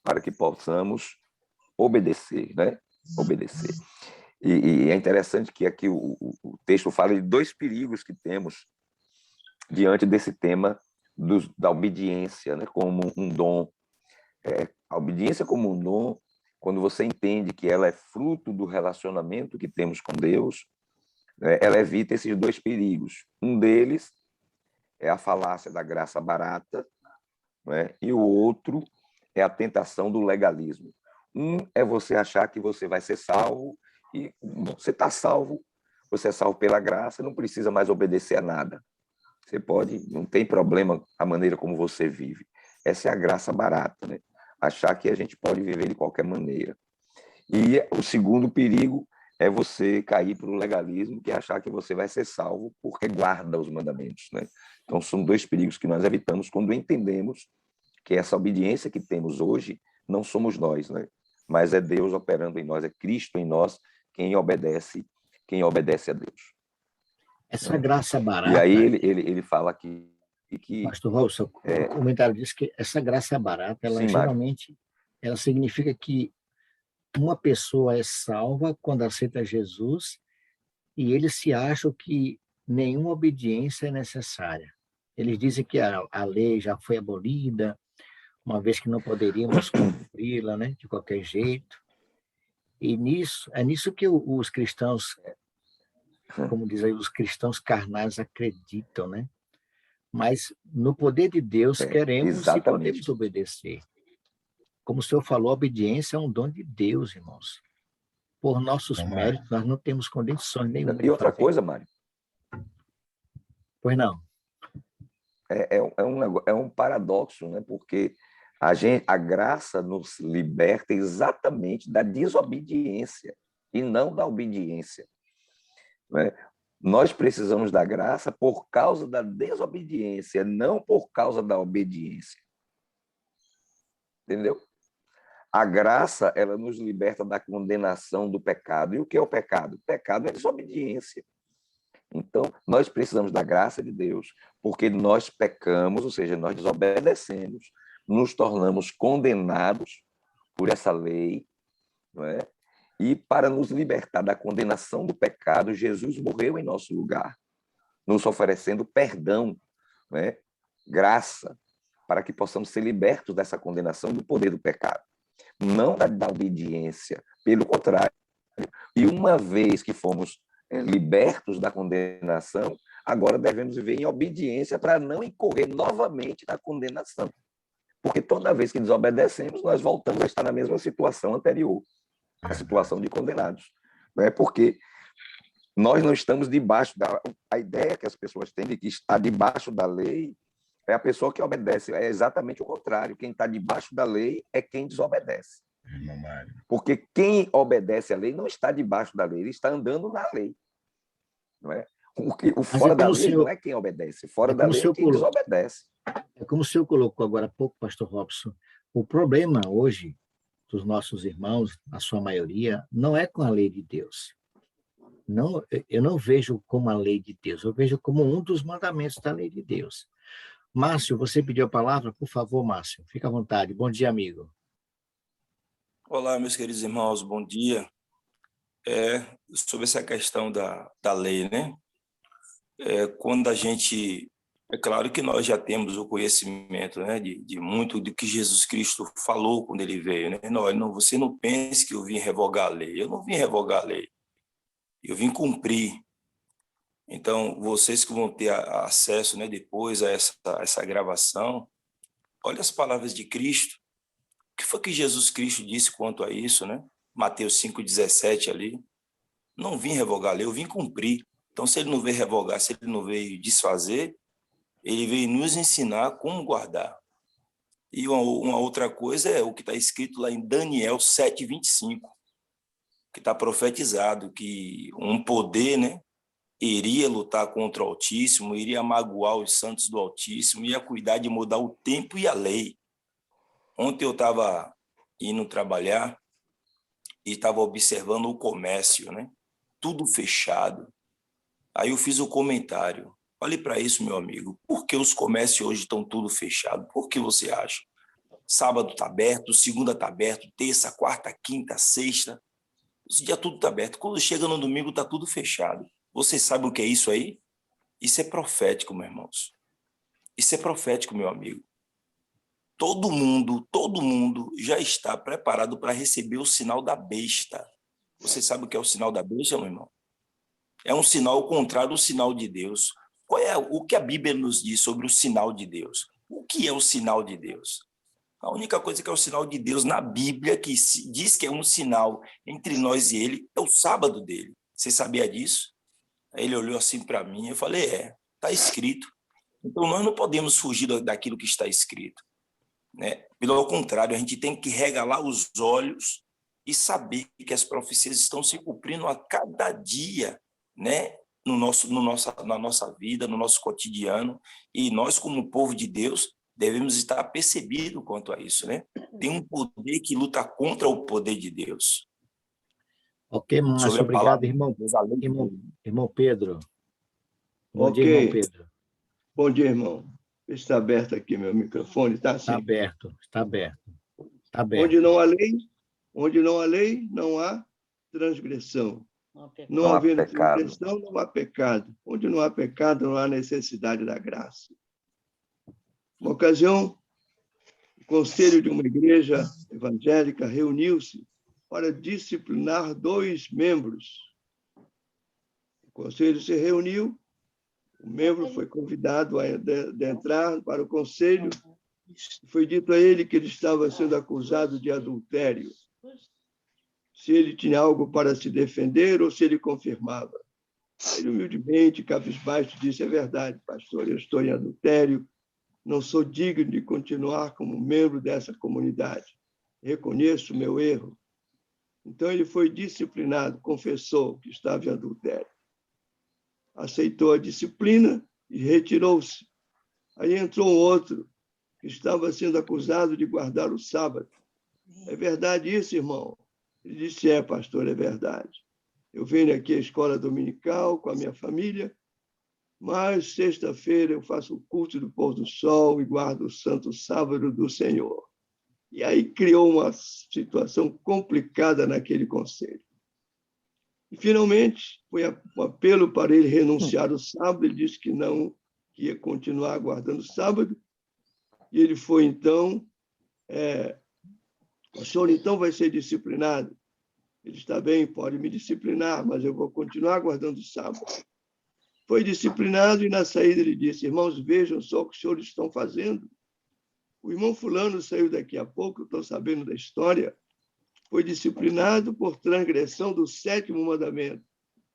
para que possamos obedecer, né? Obedecer. E é interessante que aqui o texto fala de dois perigos que temos diante desse tema da obediência, né? Como um dom. A obediência como um dom, quando você entende que ela é fruto do relacionamento que temos com Deus, ela evita esses dois perigos. Um deles é a falácia da graça barata, né? E o outro é a tentação do legalismo. Um é você achar que você vai ser salvo e você está salvo, você é salvo pela graça, não precisa mais obedecer a nada. Você pode, não tem problema a maneira como você vive. Essa é a graça barata, né? Achar que a gente pode viver de qualquer maneira. E o segundo perigo é você cair para o legalismo, que é achar que você vai ser salvo porque guarda os mandamentos, né? Então, são dois perigos que nós evitamos quando entendemos que essa obediência que temos hoje não somos nós, né? Mas é Deus operando em nós, é Cristo em nós quem obedece a Deus. Essa graça barata... E aí ele fala que Pastor Robson, o comentário diz que essa graça barata, ela geralmente ela significa que uma pessoa é salva quando aceita Jesus e eles se acham que nenhuma obediência é necessária. Eles dizem que a lei já foi abolida, uma vez que não poderíamos cumpri-la, né, de qualquer jeito. E é nisso que os cristãos, como diz aí, os cristãos carnais acreditam, né? Mas no poder de Deus queremos e exatamente. podemos obedecer. Como o senhor falou, a obediência é um dom de Deus, irmãos. Por nossos Não, méritos, nós não temos condições nenhuma E de outra fazer. coisa, Mário, Pois não. é um paradoxo, né? Porque a graça nos liberta exatamente da desobediência e não da obediência, né? Nós precisamos da graça por causa da desobediência, não por causa da obediência. Entendeu? A graça, ela nos liberta da condenação do pecado. E o que é o pecado? O pecado é desobediência. Então, nós precisamos da graça de Deus, porque nós pecamos, ou seja, nós desobedecemos, nos tornamos condenados por essa lei, não é? E para nos libertar da condenação do pecado, Jesus morreu em nosso lugar, nos oferecendo perdão, não é? Graça, para que possamos ser libertos dessa condenação do poder do pecado, não da obediência, pelo contrário. E uma vez que fomos libertos da condenação, agora devemos viver em obediência para não incorrer novamente na condenação. Porque toda vez que desobedecemos, nós voltamos a estar na mesma situação anterior, a situação de condenados. Não é porque nós não estamos debaixo da... A ideia que as pessoas têm de que está debaixo da lei é a pessoa que obedece. É exatamente o contrário. Quem está debaixo da lei é quem desobedece. Porque quem obedece à lei não está debaixo da lei, ele está andando na lei. Não é? O fora da lei não é quem obedece, fora da lei é quem desobedece. É como o senhor colocou agora há pouco, pastor Robson, o problema hoje dos nossos irmãos, a sua maioria, não é com a lei de Deus. Não, eu não vejo como a lei de Deus, eu vejo como um dos mandamentos da lei de Deus. Márcio, você pediu a palavra? Por favor, Márcio, fica à vontade. Bom dia, amigo. Olá, meus queridos irmãos, bom dia. Sobre essa questão da lei, né? Quando a gente... É claro que nós já temos o conhecimento, né, de muito do que Jesus Cristo falou quando ele veio, né? Você não pense que eu vim revogar a lei. Eu não vim revogar a lei. Eu vim cumprir. Então, vocês que vão ter acesso, né, depois a essa gravação, olha as palavras de Cristo. O que foi que Jesus Cristo disse quanto a isso, né? Mateus 5,17 ali. Não vim revogar a lei, eu vim cumprir. Então, se ele não veio revogar, se ele não veio desfazer, ele veio nos ensinar como guardar. E uma outra coisa é o que está escrito lá em Daniel 7,25, que está profetizado que um poder, né, iria lutar contra o Altíssimo, iria magoar os santos do Altíssimo, ia cuidar de mudar o tempo e a lei. Ontem eu estava indo trabalhar e estava observando o comércio, né? Tudo fechado. Aí eu fiz o comentário. Olhe para isso, meu amigo. Por que os comércios hoje estão tudo fechado? Por que você acha? Sábado está aberto, segunda está aberto, terça, quarta, quinta, sexta. Os dias tudo está aberto. Quando chega no domingo, está tudo fechado. Vocês sabem o que é isso aí? Isso é profético, meus irmãos. Isso é profético, meu amigo. Todo mundo já está preparado para receber o sinal da besta. Você sabe o que é o sinal da besta, meu irmão? É um sinal contrário ao sinal de Deus. Qual é o que a Bíblia nos diz sobre o sinal de Deus? O que é o sinal de Deus? A única coisa que é o sinal de Deus na Bíblia, que diz que é um sinal entre nós e ele, é o sábado dele. Você sabia disso? Aí ele olhou assim para mim e eu falei, está escrito. Então nós não podemos fugir daquilo que está escrito, né? Pelo contrário, a gente tem que regalar os olhos e saber que as profecias estão se cumprindo a cada dia, né? Na nossa vida, no nosso cotidiano, e nós, como povo de Deus, devemos estar percebidos quanto a isso, né? Tem um poder que luta contra o poder de Deus. Ok, Márcio, obrigado, irmão. Irmão Pedro. Bom dia, irmão Pedro. Bom dia, irmão. Está aberto aqui meu microfone, tá? Está aberto, está aberto. Está aberto. Onde não há lei, não há transgressão. Não havendo transgressão, não há pecado. Onde não há pecado, não há necessidade da graça. Uma ocasião, o conselho de uma igreja evangélica reuniu-se para disciplinar 2 membros. O conselho se reuniu, o membro foi convidado a entrar para o conselho. Foi dito a ele que ele estava sendo acusado de adultério. Se ele tinha algo para se defender ou se ele confirmava. Ele humildemente, cabisbaixo, disse: é verdade, pastor, eu estou em adultério, não sou digno de continuar como membro dessa comunidade. Reconheço o meu erro. Então ele foi disciplinado, confessou que estava em adultério. Aceitou a disciplina e retirou-se. Aí entrou um outro que estava sendo acusado de guardar o sábado. É verdade isso, irmão? Ele disse: é, pastor, é verdade. Eu venho aqui à escola dominical com a minha família, mas sexta-feira eu faço o culto do pôr do sol e guardo o santo sábado do Senhor. E aí criou uma situação complicada naquele conselho. E, finalmente, foi um apelo para ele renunciar ao sábado. Ele disse que não, que ia continuar guardando o sábado. E ele foi, então, o senhor, então, vai ser disciplinado. Ele está bem, pode me disciplinar, mas eu vou continuar guardando o sábado. Foi disciplinado e, na saída, ele disse: irmãos, vejam só o que os senhores estão fazendo. O irmão fulano saiu daqui a pouco, eu estou sabendo da história, foi disciplinado por transgressão do 7º mandamento.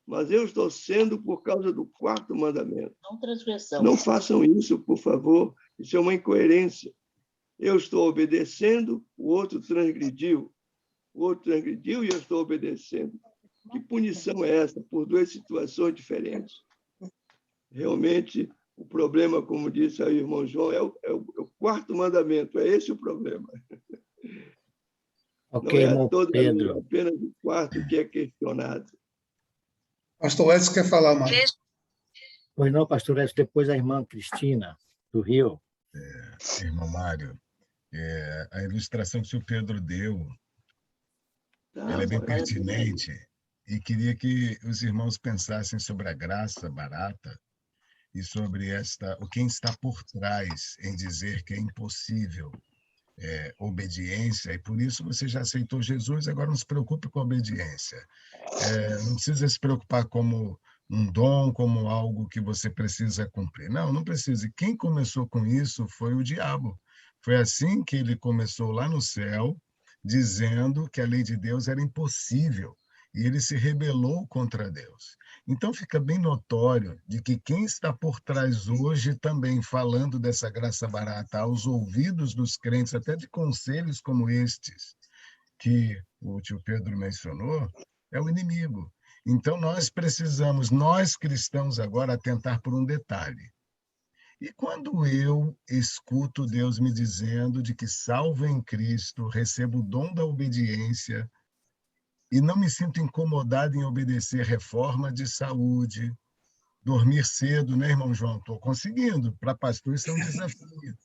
Mas eu estou sendo por causa do 4º mandamento. Não transgressão. Não façam isso, por favor. Isso é uma incoerência. Eu estou obedecendo, o outro transgrediu. O outro transgrediu e eu estou obedecendo. Que punição é essa por 2 situações diferentes? Realmente, o problema, como disse aí o irmão João, é o 4º mandamento. É esse o problema. Ok, não é irmão toda Pedro. a lei, apenas o 4º que é questionado. Pastor Edson quer falar mais. Pois não, pastor Edson, depois a irmã Cristina, do Rio. Irmão Mário, a ilustração que o senhor Pedro deu, ela é bem pertinente, e queria que os irmãos pensassem sobre a graça barata e sobre o quem está por trás em dizer que é impossível obediência, e por isso você já aceitou Jesus, agora não se preocupe com a obediência. Não precisa se preocupar como um dom, como algo que você precisa cumprir. Não, não precisa. E quem começou com isso foi o diabo. Foi assim que ele começou lá no céu, dizendo que a lei de Deus era impossível, e ele se rebelou contra Deus. Então fica bem notório de que quem está por trás hoje também falando dessa graça barata aos ouvidos dos crentes, até de conselhos como estes, que o tio Pedro mencionou, é o inimigo. Então nós precisamos, nós cristãos agora, atentar por um detalhe. E quando eu escuto Deus me dizendo de que salvo em Cristo, recebo o dom da obediência e não me sinto incomodado em obedecer reforma de saúde, dormir cedo, né, irmão João? Estou conseguindo. Para pastor isso é um desafio.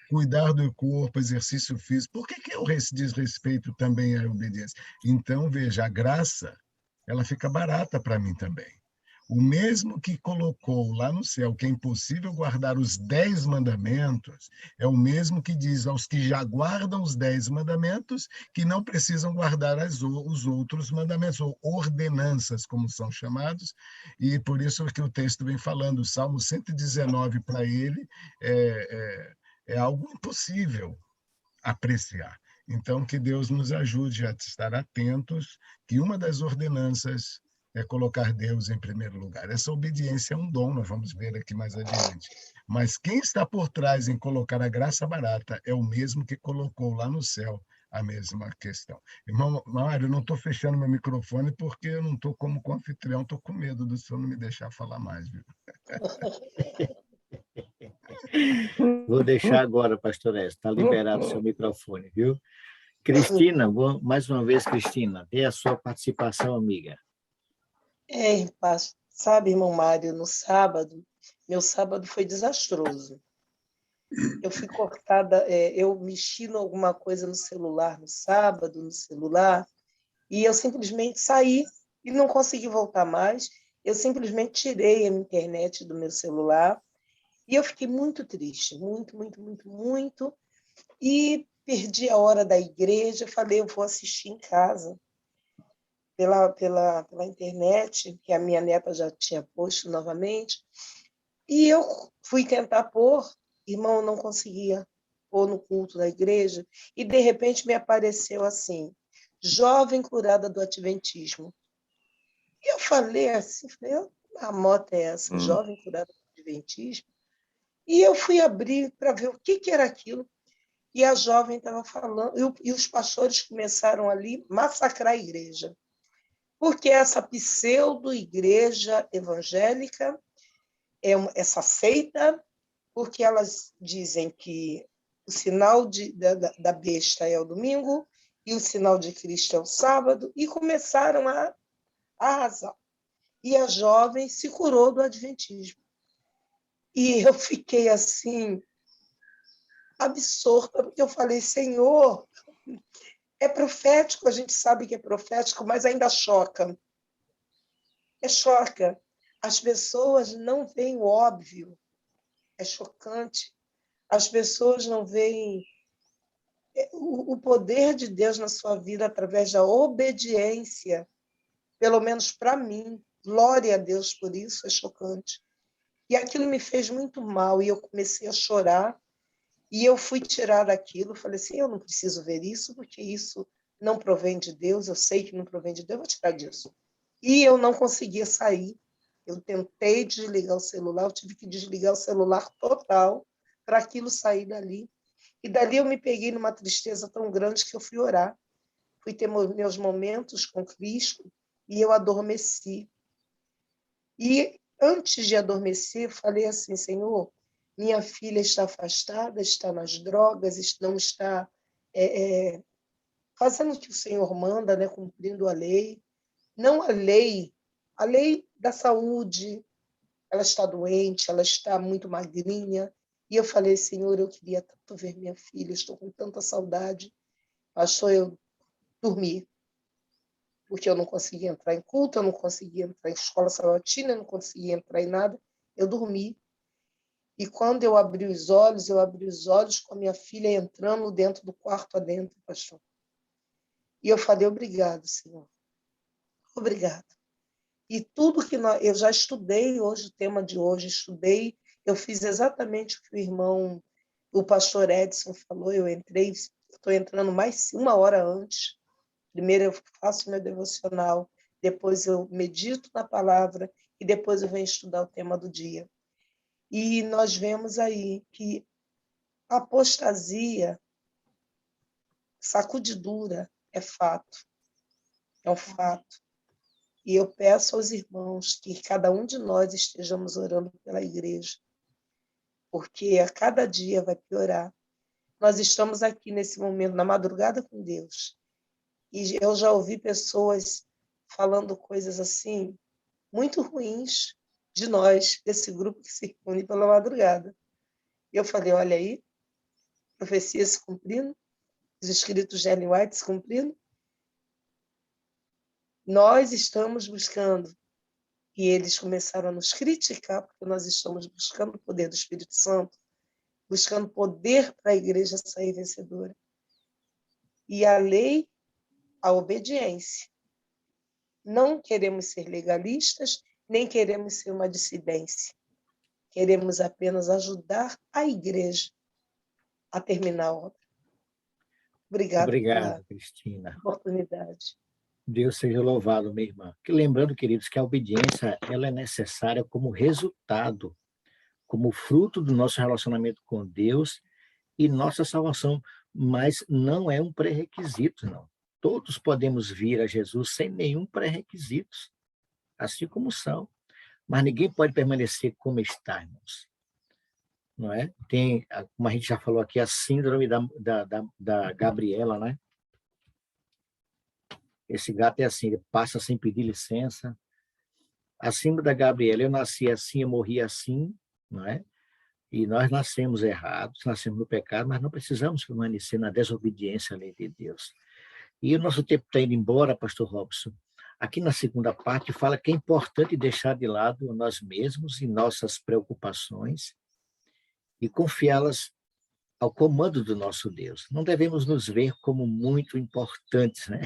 Cuidar do corpo, exercício físico. Por que eu desrespeito também a obediência? Então, veja, a graça, ela fica barata para mim também. O mesmo que colocou lá no céu que é impossível guardar os 10 mandamentos, é o mesmo que diz aos que já guardam os 10 mandamentos que não precisam guardar os outros mandamentos, ou ordenanças, como são chamados, e por isso que o texto vem falando, o Salmo 119 para ele é algo impossível apreciar. Então, que Deus nos ajude a estar atentos, que uma das ordenanças é colocar Deus em primeiro lugar. Essa obediência é um dom, nós vamos ver aqui mais adiante. Mas quem está por trás em colocar a graça barata é o mesmo que colocou lá no céu a mesma questão. Irmão Mário, eu não estou fechando meu microfone porque eu não estou como anfitrião, estou com medo do senhor não me deixar falar mais, viu? Vou deixar agora, pastor Edson, está liberado o seu microfone, viu? Cristina, mais uma vez, Cristina, dê a sua participação, amiga. Sabe, irmão Mário, no sábado, meu sábado foi desastroso. Eu fui cortada, eu mexi em alguma coisa no celular, no sábado, e eu simplesmente saí e não consegui voltar mais. Eu simplesmente tirei a internet do meu celular E eu fiquei muito triste, muito, muito, muito, muito. E perdi a hora da igreja. Falei, eu vou assistir em casa, pela internet, que a minha neta já tinha posto novamente. E eu fui tentar pôr, irmão, eu não conseguia pôr no culto da igreja. E, de repente, me apareceu assim, jovem curada do adventismo. E eu falei assim, a moto é essa, jovem curada do adventismo? E eu fui abrir para ver o que era aquilo. E a jovem estava falando, e os pastores começaram ali a massacrar a igreja. Porque essa pseudo-igreja evangélica, essa seita, porque elas dizem que o sinal da besta é o domingo e o sinal de Cristo é o sábado, e começaram a arrasar. E a jovem se curou do adventismo. E eu fiquei assim, absorta, porque eu falei, Senhor, é profético, a gente sabe que é profético, mas ainda choca. Choca. As pessoas não veem o óbvio. É chocante. As pessoas não veem o poder de Deus na sua vida através da obediência. Pelo menos para mim. Glória a Deus por isso, é chocante. E aquilo me fez muito mal, e eu comecei a chorar, e eu fui tirar daquilo, falei assim, eu não preciso ver isso, porque isso não provém de Deus, eu sei que não provém de Deus, eu vou tirar disso. E eu não conseguia sair. Eu tentei desligar o celular, eu tive que desligar o celular total para aquilo sair dali. E dali eu me peguei numa tristeza tão grande que eu fui orar. Fui ter meus momentos com Cristo e eu adormeci. E antes de adormecer, eu falei assim, Senhor, minha filha está afastada, está nas drogas, não está fazendo o que o Senhor manda, né, cumprindo a lei. Não a lei da saúde, ela está doente, ela está muito magrinha. E eu falei, Senhor, eu queria tanto ver minha filha, estou com tanta saudade. Achou eu dormir, porque eu não conseguia entrar em culto, eu não conseguia entrar em escola sabatina, eu não conseguia entrar em nada. Eu dormi. E quando eu abri os olhos com a minha filha entrando dentro do quarto adentro, pastor. E eu falei, obrigado, Senhor. Obrigado. E tudo que eu já estudei hoje, o tema de hoje, eu fiz exatamente o que o pastor Edson falou, eu estou entrando mais 1 hora antes. Primeiro eu faço meu devocional, depois eu medito na palavra e depois eu venho estudar o tema do dia. E nós vemos aí que a apostasia, sacudidura, é fato. É um fato. E eu peço aos irmãos que cada um de nós estejamos orando pela igreja, porque a cada dia vai piorar. Nós estamos aqui nesse momento, na madrugada com Deus, e eu já ouvi pessoas falando coisas assim, muito ruins de nós, desse grupo que se reúne pela madrugada. E eu falei, olha aí, profecia se cumprindo, os escritos de Ellen White se cumprindo. Nós estamos buscando, e eles começaram a nos criticar, porque nós estamos buscando o poder do Espírito Santo, buscando poder para a igreja sair vencedora. E a lei, a obediência. Não queremos ser legalistas, nem queremos ser uma dissidência. Queremos apenas ajudar a igreja a terminar a obra. Obrigado pela Cristina. oportunidade. Deus seja louvado, minha irmã. Lembrando, queridos, que a obediência ela é necessária como resultado, como fruto do nosso relacionamento com Deus e nossa salvação, mas não é um pré-requisito, não. Todos podemos vir a Jesus sem nenhum pré-requisito, assim como são. Mas ninguém pode permanecer como está, irmãos. Não é? Tem, como a gente já falou aqui, a síndrome da Gabriela, né? Esse gato é assim, ele passa sem pedir licença. A síndrome da Gabriela, eu nasci assim, eu morri assim, não é? E nós nascemos errados, nascemos no pecado, mas não precisamos permanecer na desobediência à lei de Deus. E o nosso tempo está indo embora, pastor Robson. Aqui na segunda parte fala que é importante deixar de lado nós mesmos e nossas preocupações e confiá-las ao comando do nosso Deus. Não devemos nos ver como muito importantes, né?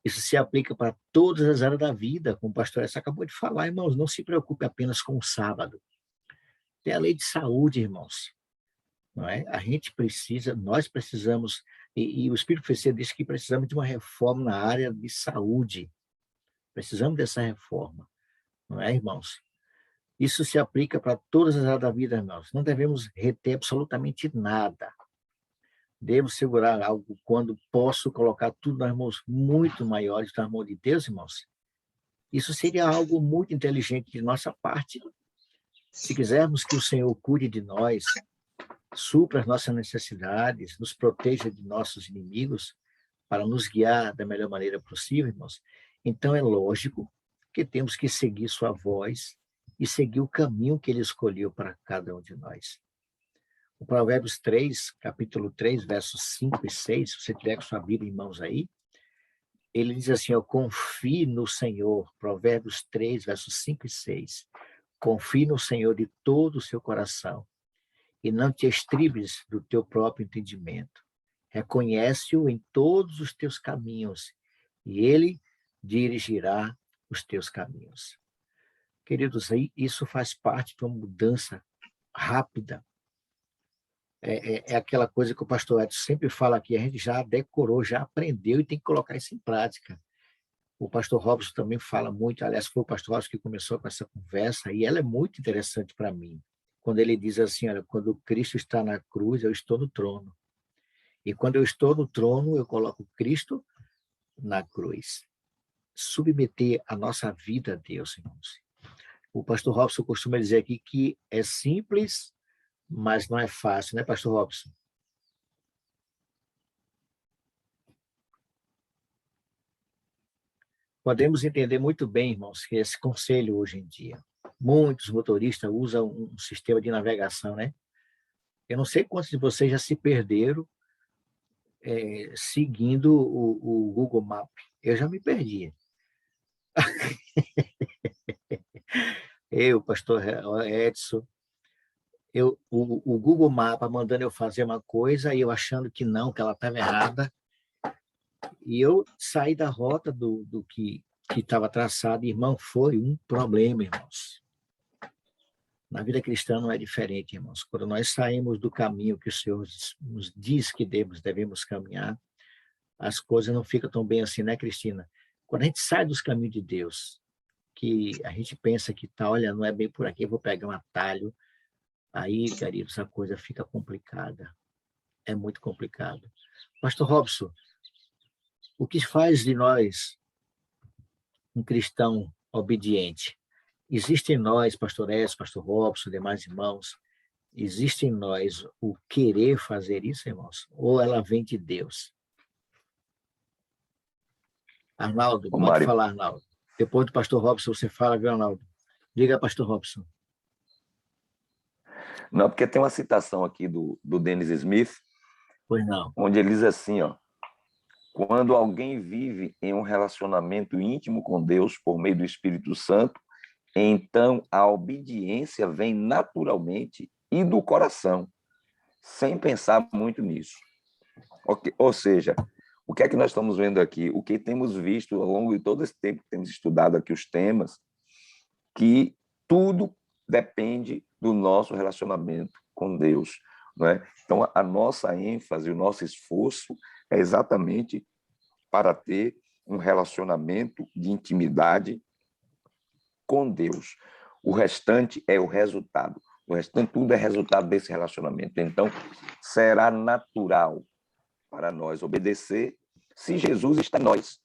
Isso se aplica para todas as áreas da vida, como o pastor Edson acabou de falar, irmãos. Não se preocupe apenas com o sábado. Tem a lei de saúde, irmãos. Não é? A gente precisa, nós precisamos, e o Espírito Profecia diz que precisamos de uma reforma na área de saúde. Precisamos dessa reforma, não é, irmãos? Isso se aplica para todas as áreas da vida, irmãos. Não devemos reter absolutamente nada. Devo segurar algo quando posso colocar tudo nas mãos muito maiores, nas mãos de Deus, irmãos. Isso seria algo muito inteligente de nossa parte. Se quisermos que o Senhor cuide de nós, supra as nossas necessidades, nos proteja de nossos inimigos, para nos guiar da melhor maneira possível, irmãos, então é lógico que temos que seguir sua voz e seguir o caminho que ele escolheu para cada um de nós. O Provérbios 3, capítulo 3, versos 5 e 6, se você tiver com sua Bíblia em mãos aí, ele diz assim, confie no Senhor, Provérbios 3, versos 5 e 6, confie no Senhor de todo o seu coração e não te estribes do teu próprio entendimento. Reconhece-o em todos os teus caminhos e ele dirigirá os teus caminhos. Queridos, isso faz parte de uma mudança rápida. É aquela coisa que o pastor Edson sempre fala aqui, a gente já decorou, já aprendeu e tem que colocar isso em prática. O pastor Robson também fala muito, aliás, foi o pastor Robson que começou com essa conversa, e ela é muito interessante para mim, quando ele diz assim, olha, quando Cristo está na cruz, eu estou no trono. E quando eu estou no trono, eu coloco Cristo na cruz. Submeter a nossa vida a Deus, irmãos. O pastor Robson costuma dizer aqui que é simples, mas não é fácil, né, pastor Robson? Podemos entender muito bem, irmãos, que esse conselho hoje em dia. Muitos motoristas usam um sistema de navegação, né? Eu não sei quantos de vocês já se perderam seguindo o Google Maps. Eu já me perdi. Eu, pastor Edson, o Google Maps mandando eu fazer uma coisa e eu achando que não, que ela estava errada. E eu saí da rota do que estava traçado. Irmão, foi um problema, irmãos. Na vida cristã não é diferente, irmãos. Quando nós saímos do caminho que o Senhor nos diz que devemos caminhar, as coisas não ficam tão bem assim, né, Cristina? Quando a gente sai dos caminhos de Deus, que a gente pensa que tá, olha, não é bem por aqui, eu vou pegar um atalho, aí, queridos, a coisa fica complicada. É muito complicado. Pastor Robson, o que faz de nós um cristão obediente? Existe em nós, pastor Edson, pastor Robson, demais irmãos, existe em nós o querer fazer isso, irmãos? Ou ela vem de Deus? Arnaldo, pode falar, Arnaldo. Depois do pastor Robson, você fala, viu, Arnaldo? Diga, pastor Robson. Não, porque tem uma citação aqui do Dennis Smith, pois não, onde ele diz assim, quando alguém vive em um relacionamento íntimo com Deus por meio do Espírito Santo, então a obediência vem naturalmente e do coração, sem pensar muito nisso. Ou seja, o que é que nós estamos vendo aqui? O que temos visto ao longo de todo esse tempo que temos estudado aqui os temas, que tudo depende do nosso relacionamento com Deus, não é? Então, a nossa ênfase, o nosso esforço é exatamente para ter um relacionamento de intimidade com Deus. O restante é o resultado. O restante tudo é resultado desse relacionamento. Então, será natural para nós obedecer se Jesus está em nós.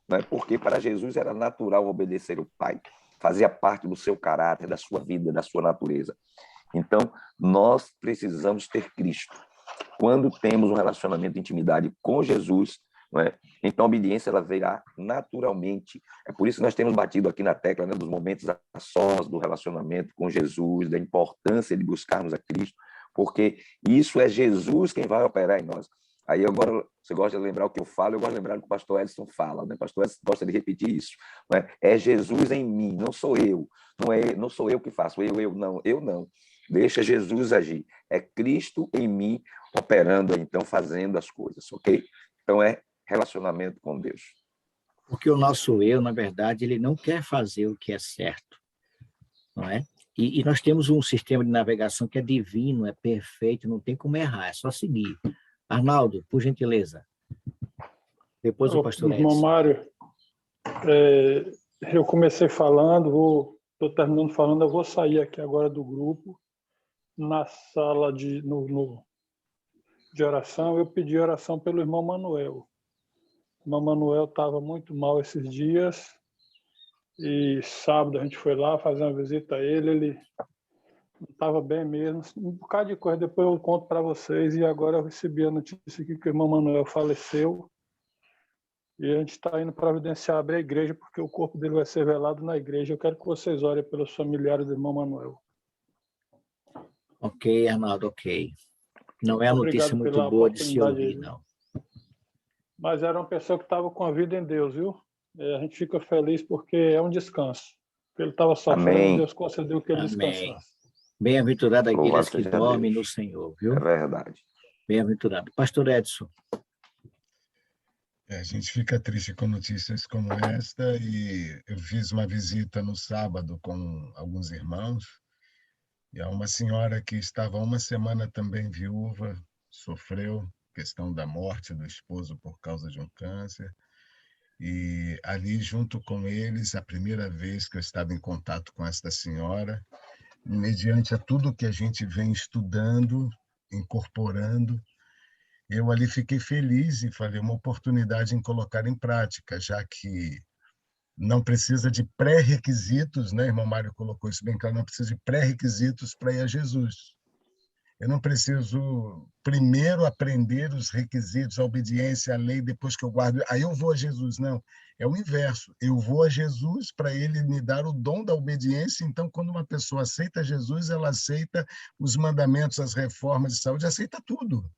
Não é? Porque para Jesus era natural obedecer o Pai. Fazia parte do seu caráter, da sua vida, da sua natureza. Então, nós precisamos ter Cristo. Quando temos um relacionamento de intimidade com Jesus, não é? Então a obediência ela virá naturalmente. É por isso que nós temos batido aqui na tecla, né, dos momentos a sós, do relacionamento com Jesus, da importância de buscarmos a Cristo, porque isso é Jesus quem vai operar em nós. Aí agora, você gosta de lembrar o que eu falo, eu gosto de lembrar o que o pastor Edson fala, né? O pastor Edson gosta de repetir isso. Não é? É Jesus em mim, não sou eu. Não sou eu que faço, eu não. Deixa Jesus agir. É Cristo em mim operando, então, fazendo as coisas, ok? Então, é relacionamento com Deus. Porque o nosso eu, na verdade, ele não quer fazer o que é certo, não é? E nós temos um sistema de navegação que é divino, é perfeito, não tem como errar, é só seguir. Arnaldo, por gentileza. Depois o pastor Irmão Edson. Mário, eu comecei falando, estou terminando falando, eu vou sair aqui agora do grupo, na sala de oração, eu pedi oração pelo irmão Manuel. O irmão Manuel estava muito mal esses dias, e sábado a gente foi lá fazer uma visita a ele não estava bem mesmo, um bocado de coisa, depois eu conto para vocês, e agora eu recebi a notícia aqui que o irmão Manuel faleceu, e a gente está indo providenciar abrir a igreja, porque o corpo dele vai ser velado na igreja. Eu quero que vocês orem pelos familiares do irmão Manuel. Ok, Arnaldo, ok. Não é a notícia muito boa de se ouvir, não. Mas era uma pessoa que estava com a vida em Deus, viu? A gente fica feliz porque é um descanso. Porque ele estava sofrendo, Amém. Deus concedeu que ele Amém. descansasse. Bem-aventurado aqueles Louvado que seja dormem Deus. no Senhor, viu? É verdade. Bem-aventurado. Pastor Edson. A gente fica triste com notícias como esta, e eu fiz uma visita no sábado com alguns irmãos, e há uma senhora que estava há uma semana também viúva, sofreu questão da morte do esposo por causa de um câncer, e ali junto com eles, a primeira vez que eu estava em contato com esta senhora, mediante a tudo que a gente vem estudando, incorporando, eu ali fiquei feliz e falei uma oportunidade em colocar em prática, já que não precisa de pré-requisitos, né? Irmão Mário colocou isso bem claro, não precisa de pré-requisitos para ir a Jesus. Eu não preciso primeiro aprender os requisitos, a obediência, a lei, depois que eu guardo, aí eu vou a Jesus. Não, é o inverso. Eu vou a Jesus para ele me dar o dom da obediência. Então, quando uma pessoa aceita Jesus, ela aceita os mandamentos, as reformas de saúde, aceita tudo,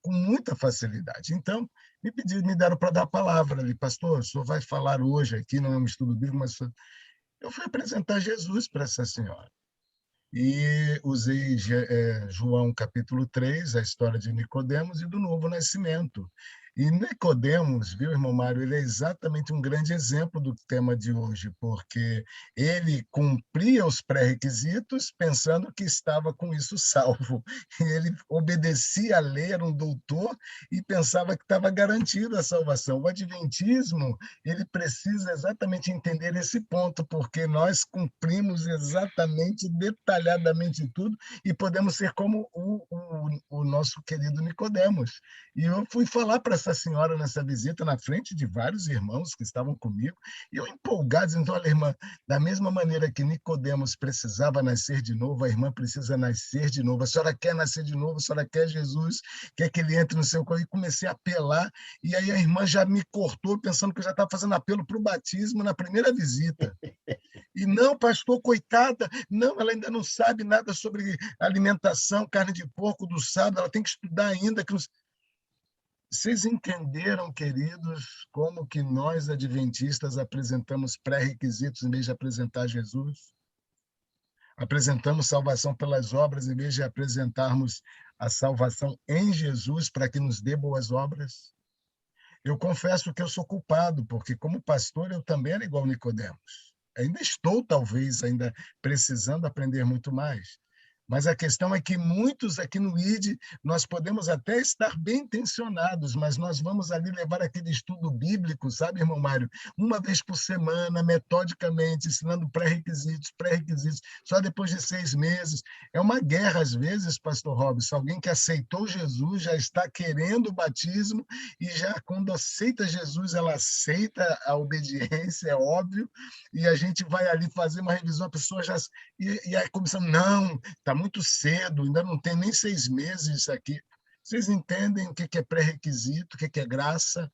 com muita facilidade. Então, me deram para dar a palavra ali, pastor, o senhor vai falar hoje aqui, não é um estudo bíblico, mas eu fui apresentar Jesus para essa senhora. E usei João capítulo 3, a história de Nicodemos e do novo nascimento. E Nicodemos, viu, irmão Mário, ele é exatamente um grande exemplo do tema de hoje, porque ele cumpria os pré-requisitos pensando que estava com isso salvo. Ele obedecia a lei, era um doutor, e pensava que estava garantido a salvação. O adventismo, ele precisa exatamente entender esse ponto, porque nós cumprimos exatamente, detalhadamente tudo, e podemos ser como o nosso querido Nicodemos. E eu fui falar para essa senhora nessa visita, na frente de vários irmãos que estavam comigo, e eu empolgado, dizendo, olha, irmã, da mesma maneira que Nicodemos precisava nascer de novo, a irmã precisa nascer de novo. A senhora quer nascer de novo, a senhora quer Jesus, quer que ele entre no seu corpo. E comecei a apelar, e aí a irmã já me cortou, pensando que eu já estava fazendo apelo para o batismo na primeira visita. E não, pastor, coitada, não, ela ainda não sabe nada sobre alimentação, carne de porco do sábado, ela tem que estudar ainda. Vocês entenderam, queridos, como que nós, adventistas, apresentamos pré-requisitos em vez de apresentar Jesus? Apresentamos salvação pelas obras em vez de apresentarmos a salvação em Jesus para que nos dê boas obras? Eu confesso que eu sou culpado, porque como pastor eu também era igual Nicodemos. Ainda estou, talvez, ainda precisando aprender muito mais. Mas a questão é que muitos aqui no ID, nós podemos até estar bem intencionados, mas nós vamos ali levar aquele estudo bíblico, sabe, irmão Mário? Uma vez por semana, metodicamente, ensinando pré-requisitos, só depois de 6 meses. É uma guerra, às vezes, pastor Robson, alguém que aceitou Jesus já está querendo o batismo, e já quando aceita Jesus, ela aceita a obediência, é óbvio, e a gente vai ali fazer uma revisão, a pessoa já... E aí começando, não, está muito cedo, ainda não tem nem 6 meses isso aqui. Vocês entendem o que é pré-requisito, o que é graça?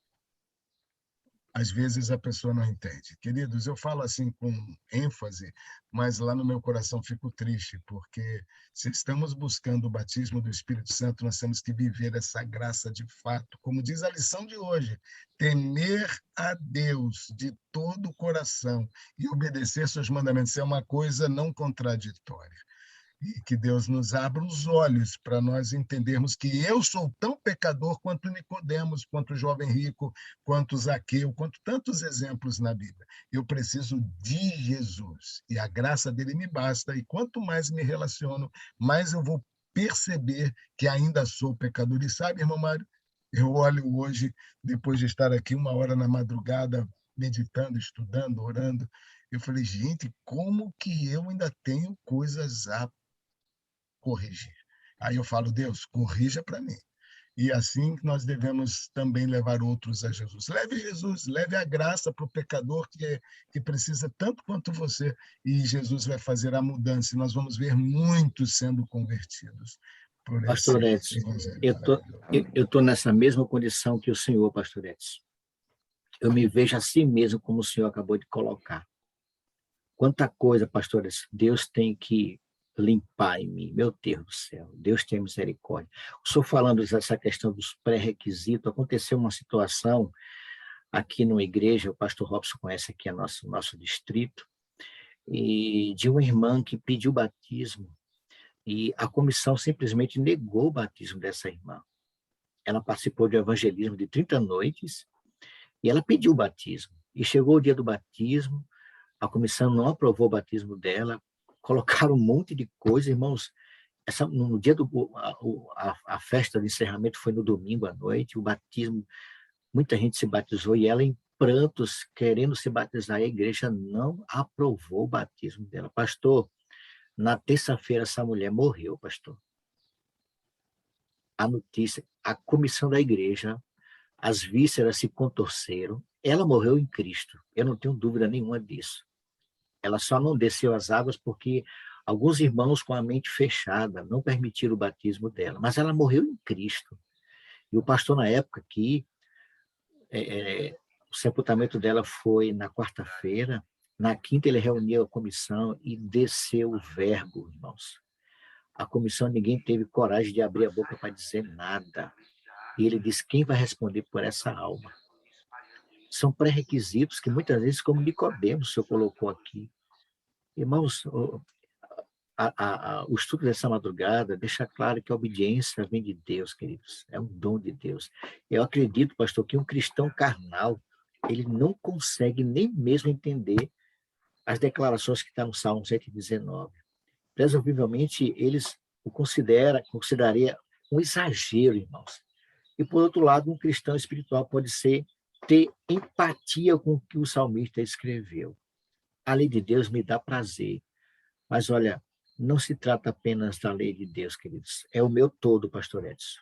Às vezes a pessoa não entende. Queridos, eu falo assim com ênfase, mas lá no meu coração fico triste, porque se estamos buscando o batismo do Espírito Santo, nós temos que viver essa graça de fato. Como diz a lição de hoje, temer a Deus de todo o coração e obedecer seus mandamentos é uma coisa não contraditória. E que Deus nos abra os olhos para nós entendermos que eu sou tão pecador quanto Nicodemos, quanto o jovem rico, quanto Zaqueu, quanto tantos exemplos na Bíblia. Eu preciso de Jesus e a graça dele me basta. E quanto mais me relaciono, mais eu vou perceber que ainda sou pecador. E sabe, irmão Mário, eu olho hoje, depois de estar aqui 1 hora na madrugada, meditando, estudando, orando, eu falei, gente, como que eu ainda tenho coisas a corrigir? Aí eu falo, Deus, corrija para mim. E assim nós devemos também levar outros a Jesus. Leve Jesus, leve a graça para o pecador que precisa tanto quanto você, e Jesus vai fazer a mudança, e nós vamos ver muitos sendo convertidos por Pastor esse Edson, evangelho. eu tô nessa mesma condição que o senhor, pastor Edson. Eu me vejo assim mesmo como o senhor acabou de colocar. Quanta coisa, pastor Edson, Deus tem que limpar em mim, meu Deus do céu, Deus tem misericórdia. O senhor falando dessa questão dos pré-requisitos, aconteceu uma situação aqui numa igreja, o pastor Robson conhece aqui nosso distrito, e de uma irmã que pediu batismo, e a comissão simplesmente negou o batismo dessa irmã. Ela participou de um evangelismo de 30 noites, e ela pediu o batismo. E chegou o dia do batismo, a comissão não aprovou o batismo dela, colocaram um monte de coisa, irmãos. No dia a festa de encerramento foi no domingo à noite, o batismo, muita gente se batizou, e ela em prantos, querendo se batizar, a igreja não aprovou o batismo dela. Pastor, na terça-feira essa mulher morreu, pastor. A notícia, a comissão da igreja, as vísceras se contorceram, ela morreu em Cristo, eu não tenho dúvida nenhuma disso. Ela só não desceu as águas porque alguns irmãos com a mente fechada não permitiram o batismo dela, mas ela morreu em Cristo. E o pastor, na época que o sepultamento dela foi na quarta-feira, na quinta ele reuniu a comissão e desceu o verbo, irmãos. A comissão, ninguém teve coragem de abrir a boca para dizer nada. E ele disse, quem vai responder por essa alma? São pré-requisitos que muitas vezes, como Nicodemos, o senhor colocou aqui. Irmãos, o estudo dessa madrugada deixa claro que a obediência vem de Deus, queridos. É um dom de Deus. Eu acredito, pastor, que um cristão carnal, ele não consegue nem mesmo entender as declarações que estão no Salmo 119. Presumivelmente, eles o consideraria um exagero, irmãos. E, por outro lado, um cristão espiritual pode ter empatia com o que o salmista escreveu. A lei de Deus me dá prazer. Mas, olha, não se trata apenas da lei de Deus, queridos. É o meu todo, pastor Edson.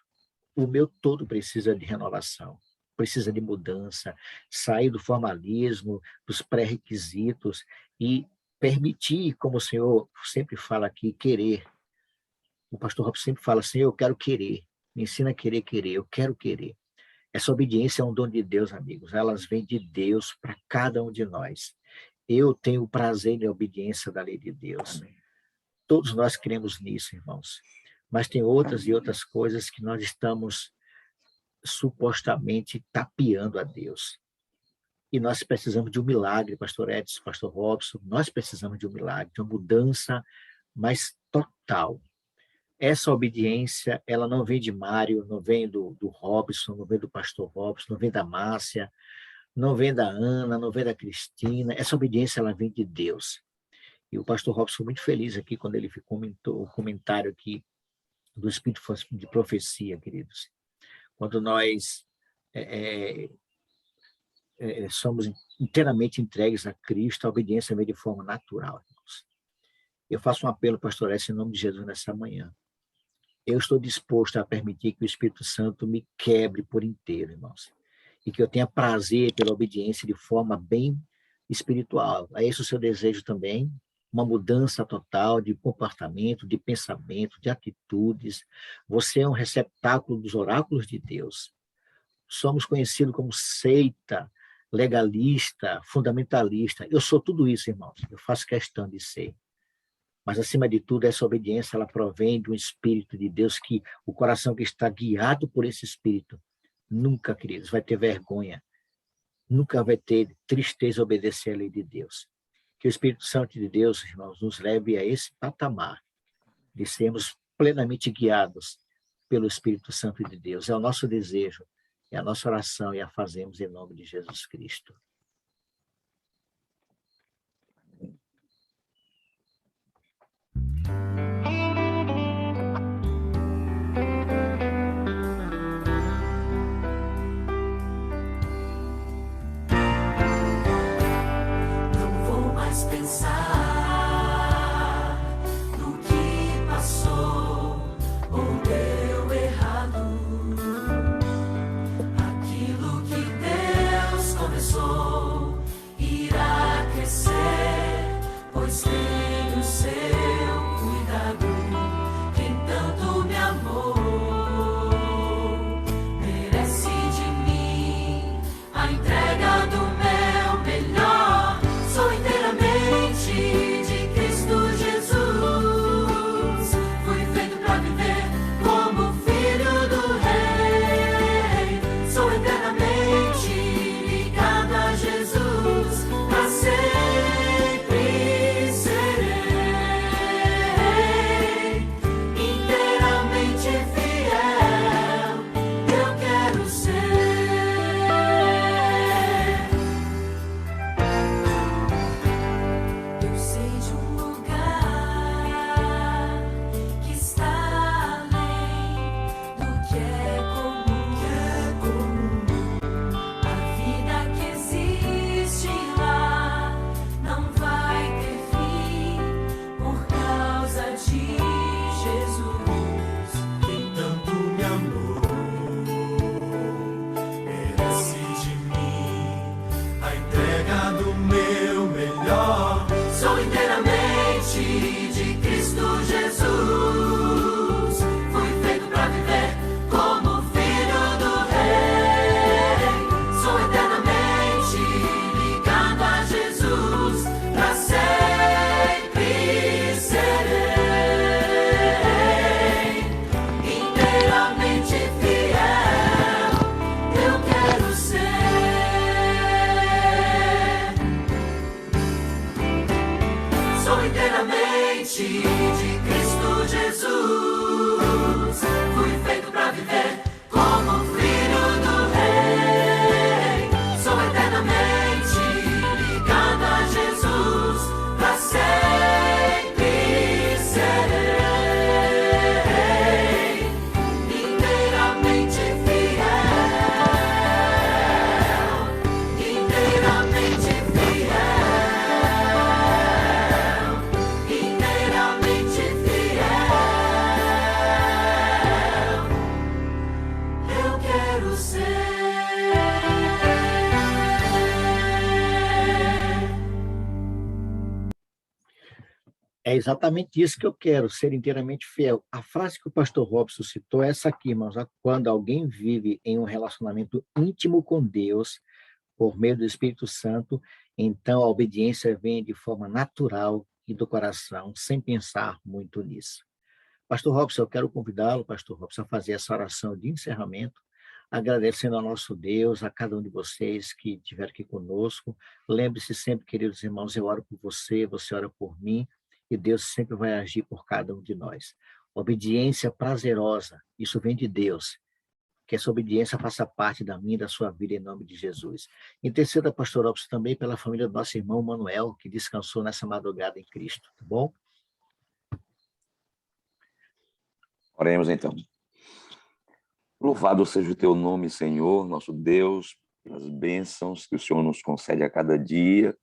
O meu todo precisa de renovação, precisa de mudança, sair do formalismo, dos pré-requisitos e permitir, como o senhor sempre fala aqui, querer. O pastor Robson sempre fala, Senhor, eu quero querer. Me ensina a querer, eu quero querer. Essa obediência é um dom de Deus, amigos. Elas vêm de Deus para cada um de nós. Eu tenho prazer na obediência da lei de Deus. Todos nós cremos nisso, irmãos. Mas tem outras e outras coisas que nós estamos supostamente tapeando a Deus. E nós precisamos de um milagre, pastor Edson, pastor Robson. Nós precisamos de um milagre, de uma mudança mais total. Essa obediência, ela não vem de Mário, não vem do Robson, não vem do pastor Robson, não vem da Márcia, não vem da Ana, não vem da Cristina. Essa obediência, ela vem de Deus. E o pastor Robson foi muito feliz aqui quando ele comentou o comentário aqui do Espírito de Profecia, queridos. Quando nós somos inteiramente entregues a Cristo, a obediência vem de forma natural, irmãos. Eu faço um apelo, pastor Edson, em nome de Jesus, nessa manhã. Eu estou disposto a permitir que o Espírito Santo me quebre por inteiro, irmãos. E que eu tenha prazer pela obediência de forma bem espiritual. É esse o seu desejo também? Uma mudança total de comportamento, de pensamento, de atitudes. Você é um receptáculo dos oráculos de Deus. Somos conhecidos como seita, legalista, fundamentalista. Eu sou tudo isso, irmãos. Eu faço questão de ser. Mas, acima de tudo, essa obediência, ela provém de um Espírito de Deus, que o coração que está guiado por esse Espírito, nunca, queridos, vai ter vergonha, nunca vai ter tristeza obedecer à lei de Deus. Que o Espírito Santo de Deus, irmãos, nos leve a esse patamar de sermos plenamente guiados pelo Espírito Santo de Deus. É o nosso desejo, é a nossa oração e a fazemos em nome de Jesus Cristo. Não vou mais pensar no que passou ou deu errado. Aquilo que Deus começou irá crescer, pois tem o seu cuidado. Quem tanto me amou merece de mim a entrega do meu melhor. Sou inteiramente de Cristo Jesus. Fui feito para viver como filho do Rei. Sou eternamente ligado a Jesus. Para sempre serei inteiramente fiel. Eu quero ser. Eu sei de um lugar que está além do que é comum. A vida que existe lá não vai ter fim por causa de Jesus. Quem tanto me amou merece de mim a entrega do meu melhor. Sou inteiramente de Cristo Jesus. Fui feito para viver como filho do Rei. Sou eternamente ligado a Jesus. Para sempre serei inteiramente fiel. Eu quero ser. Sou inteiramente de Cristo Jesus. Fui feito para viver como filho do Rei. Sou eternamente ligado a Jesus. Para sempre serei inteiramente fiel. Inteiramente fiel. Inteiramente fiel. Eu quero ser. É exatamente isso que eu quero, ser inteiramente fiel. A frase que o pastor Robson citou é essa aqui, irmãos. Quando alguém vive em um relacionamento íntimo com Deus, por meio do Espírito Santo, então a obediência vem de forma natural e do coração, sem pensar muito nisso. Pastor Robson, eu quero convidá-lo, pastor Robson, a fazer essa oração de encerramento, agradecendo ao nosso Deus, a cada um de vocês que estiver aqui conosco. Lembre-se sempre, queridos irmãos, eu oro por você, você ora por mim, e Deus sempre vai agir por cada um de nós. Obediência prazerosa, isso vem de Deus. Que essa obediência faça parte da minha e da sua vida, em nome de Jesus. Interceda, pastor Robson, também pela família do nosso irmão Manuel, que descansou nessa madrugada em Cristo, tá bom? Oremos então. Louvado seja o teu nome, Senhor, nosso Deus, pelas bênçãos que o Senhor nos concede a cada dia,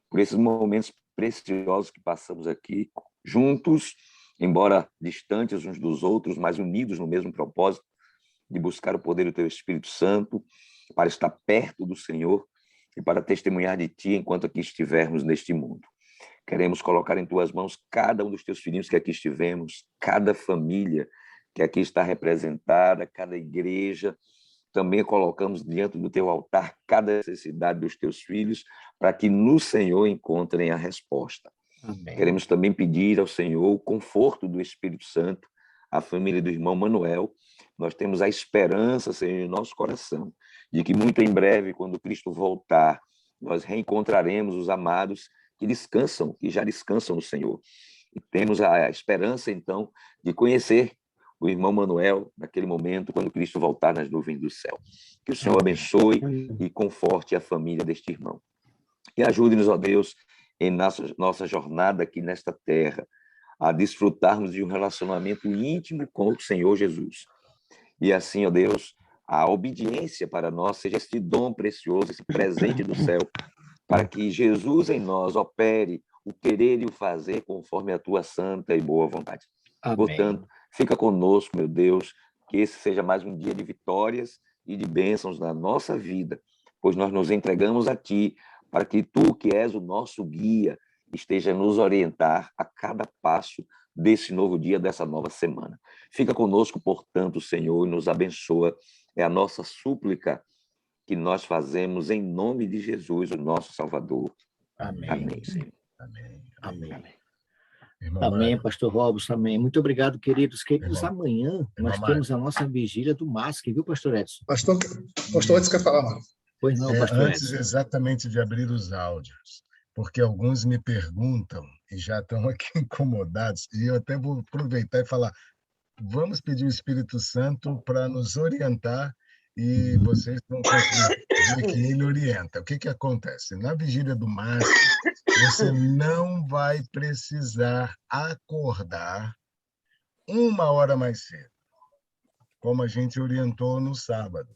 por esses momentos preciosos que passamos aqui juntos, embora distantes uns dos outros, mas unidos no mesmo propósito de buscar o poder do teu Espírito Santo, para estar perto do Senhor e para testemunhar de ti enquanto aqui estivermos neste mundo. Queremos colocar em tuas mãos cada um dos teus filhinhos que aqui estivemos, cada família que aqui está representada, cada igreja. Também colocamos diante do teu altar cada necessidade dos teus filhos, para que no Senhor encontrem a resposta. Amém. Queremos também pedir ao Senhor o conforto do Espírito Santo, à família do irmão Manuel. Nós temos a esperança, Senhor, em nosso coração, de que muito em breve, quando Cristo voltar, nós reencontraremos os amados que descansam, que já descansam no Senhor. E temos a esperança, então, de conhecer o irmão Manuel naquele momento, quando Cristo voltar nas nuvens do céu. Que o Senhor abençoe e conforte a família deste irmão. E ajude-nos, ó Deus, em nossa jornada aqui nesta terra, a desfrutarmos de um relacionamento íntimo com o Senhor Jesus. E assim, ó Deus, a obediência para nós seja esse dom precioso, esse presente do céu, para que Jesus em nós opere o querer e o fazer conforme a tua santa e boa vontade. Amém. Portanto, fica conosco, meu Deus, que esse seja mais um dia de vitórias e de bênçãos na nossa vida, pois nós nos entregamos a ti, para que tu, que és o nosso guia, esteja a nos orientar a cada passo desse novo dia, dessa nova semana. Fica conosco, portanto, Senhor, e nos abençoa. É a nossa súplica que nós fazemos em nome de Jesus, o nosso Salvador. Amém. Amém, Senhor. Amém. Amém. Irmão Amém, Mário, pastor Robson, amém. Muito obrigado, queridos. Queridos, Irmão- amanhã nós Mário. temos a nossa vigília do MASC, viu, pastor Edson? Pastor Edson quer falar, Mário. Pois não, É, pastor antes Edson. exatamente de abrir os áudios, porque alguns me perguntam e já estão aqui incomodados, e eu até vou aproveitar e falar, vamos pedir o Espírito Santo para nos orientar e vocês vão conseguir ver que ele orienta. O que que acontece? Na vigília do MASP, você não vai precisar acordar 1 hora mais cedo, como a gente orientou no sábado.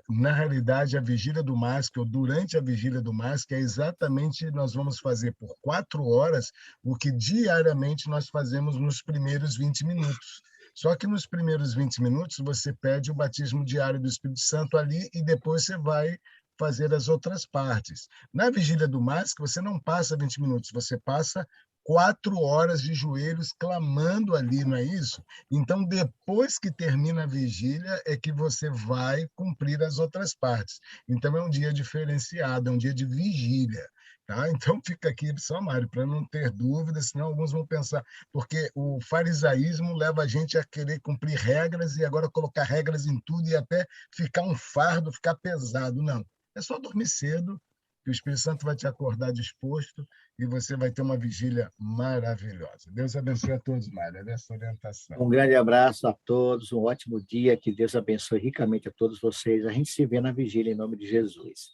Na realidade, a vigília do MASC, ou durante a vigília do MASC, é exatamente, nós vamos fazer por 4 horas o que diariamente nós fazemos nos primeiros 20 minutos. Só que nos primeiros 20 minutos você pede o batismo diário do Espírito Santo ali e depois você vai fazer as outras partes. Na vigília do MASC, você não passa 20 minutos, você passa 4 horas de joelhos clamando ali, não é isso? Então, depois que termina a vigília, é que você vai cumprir as outras partes. Então, é um dia diferenciado, é um dia de vigília. Tá? Então, fica aqui só, Mário, para não ter dúvida, senão alguns vão pensar, porque o farisaísmo leva a gente a querer cumprir regras e agora colocar regras em tudo e até ficar um fardo, ficar pesado. Não, é só dormir cedo, que o Espírito Santo vai te acordar disposto e você vai ter uma vigília maravilhosa. Deus abençoe a todos, Mário, dessa orientação. Um grande abraço a todos, um ótimo dia, que Deus abençoe ricamente a todos vocês. A gente se vê na vigília em nome de Jesus.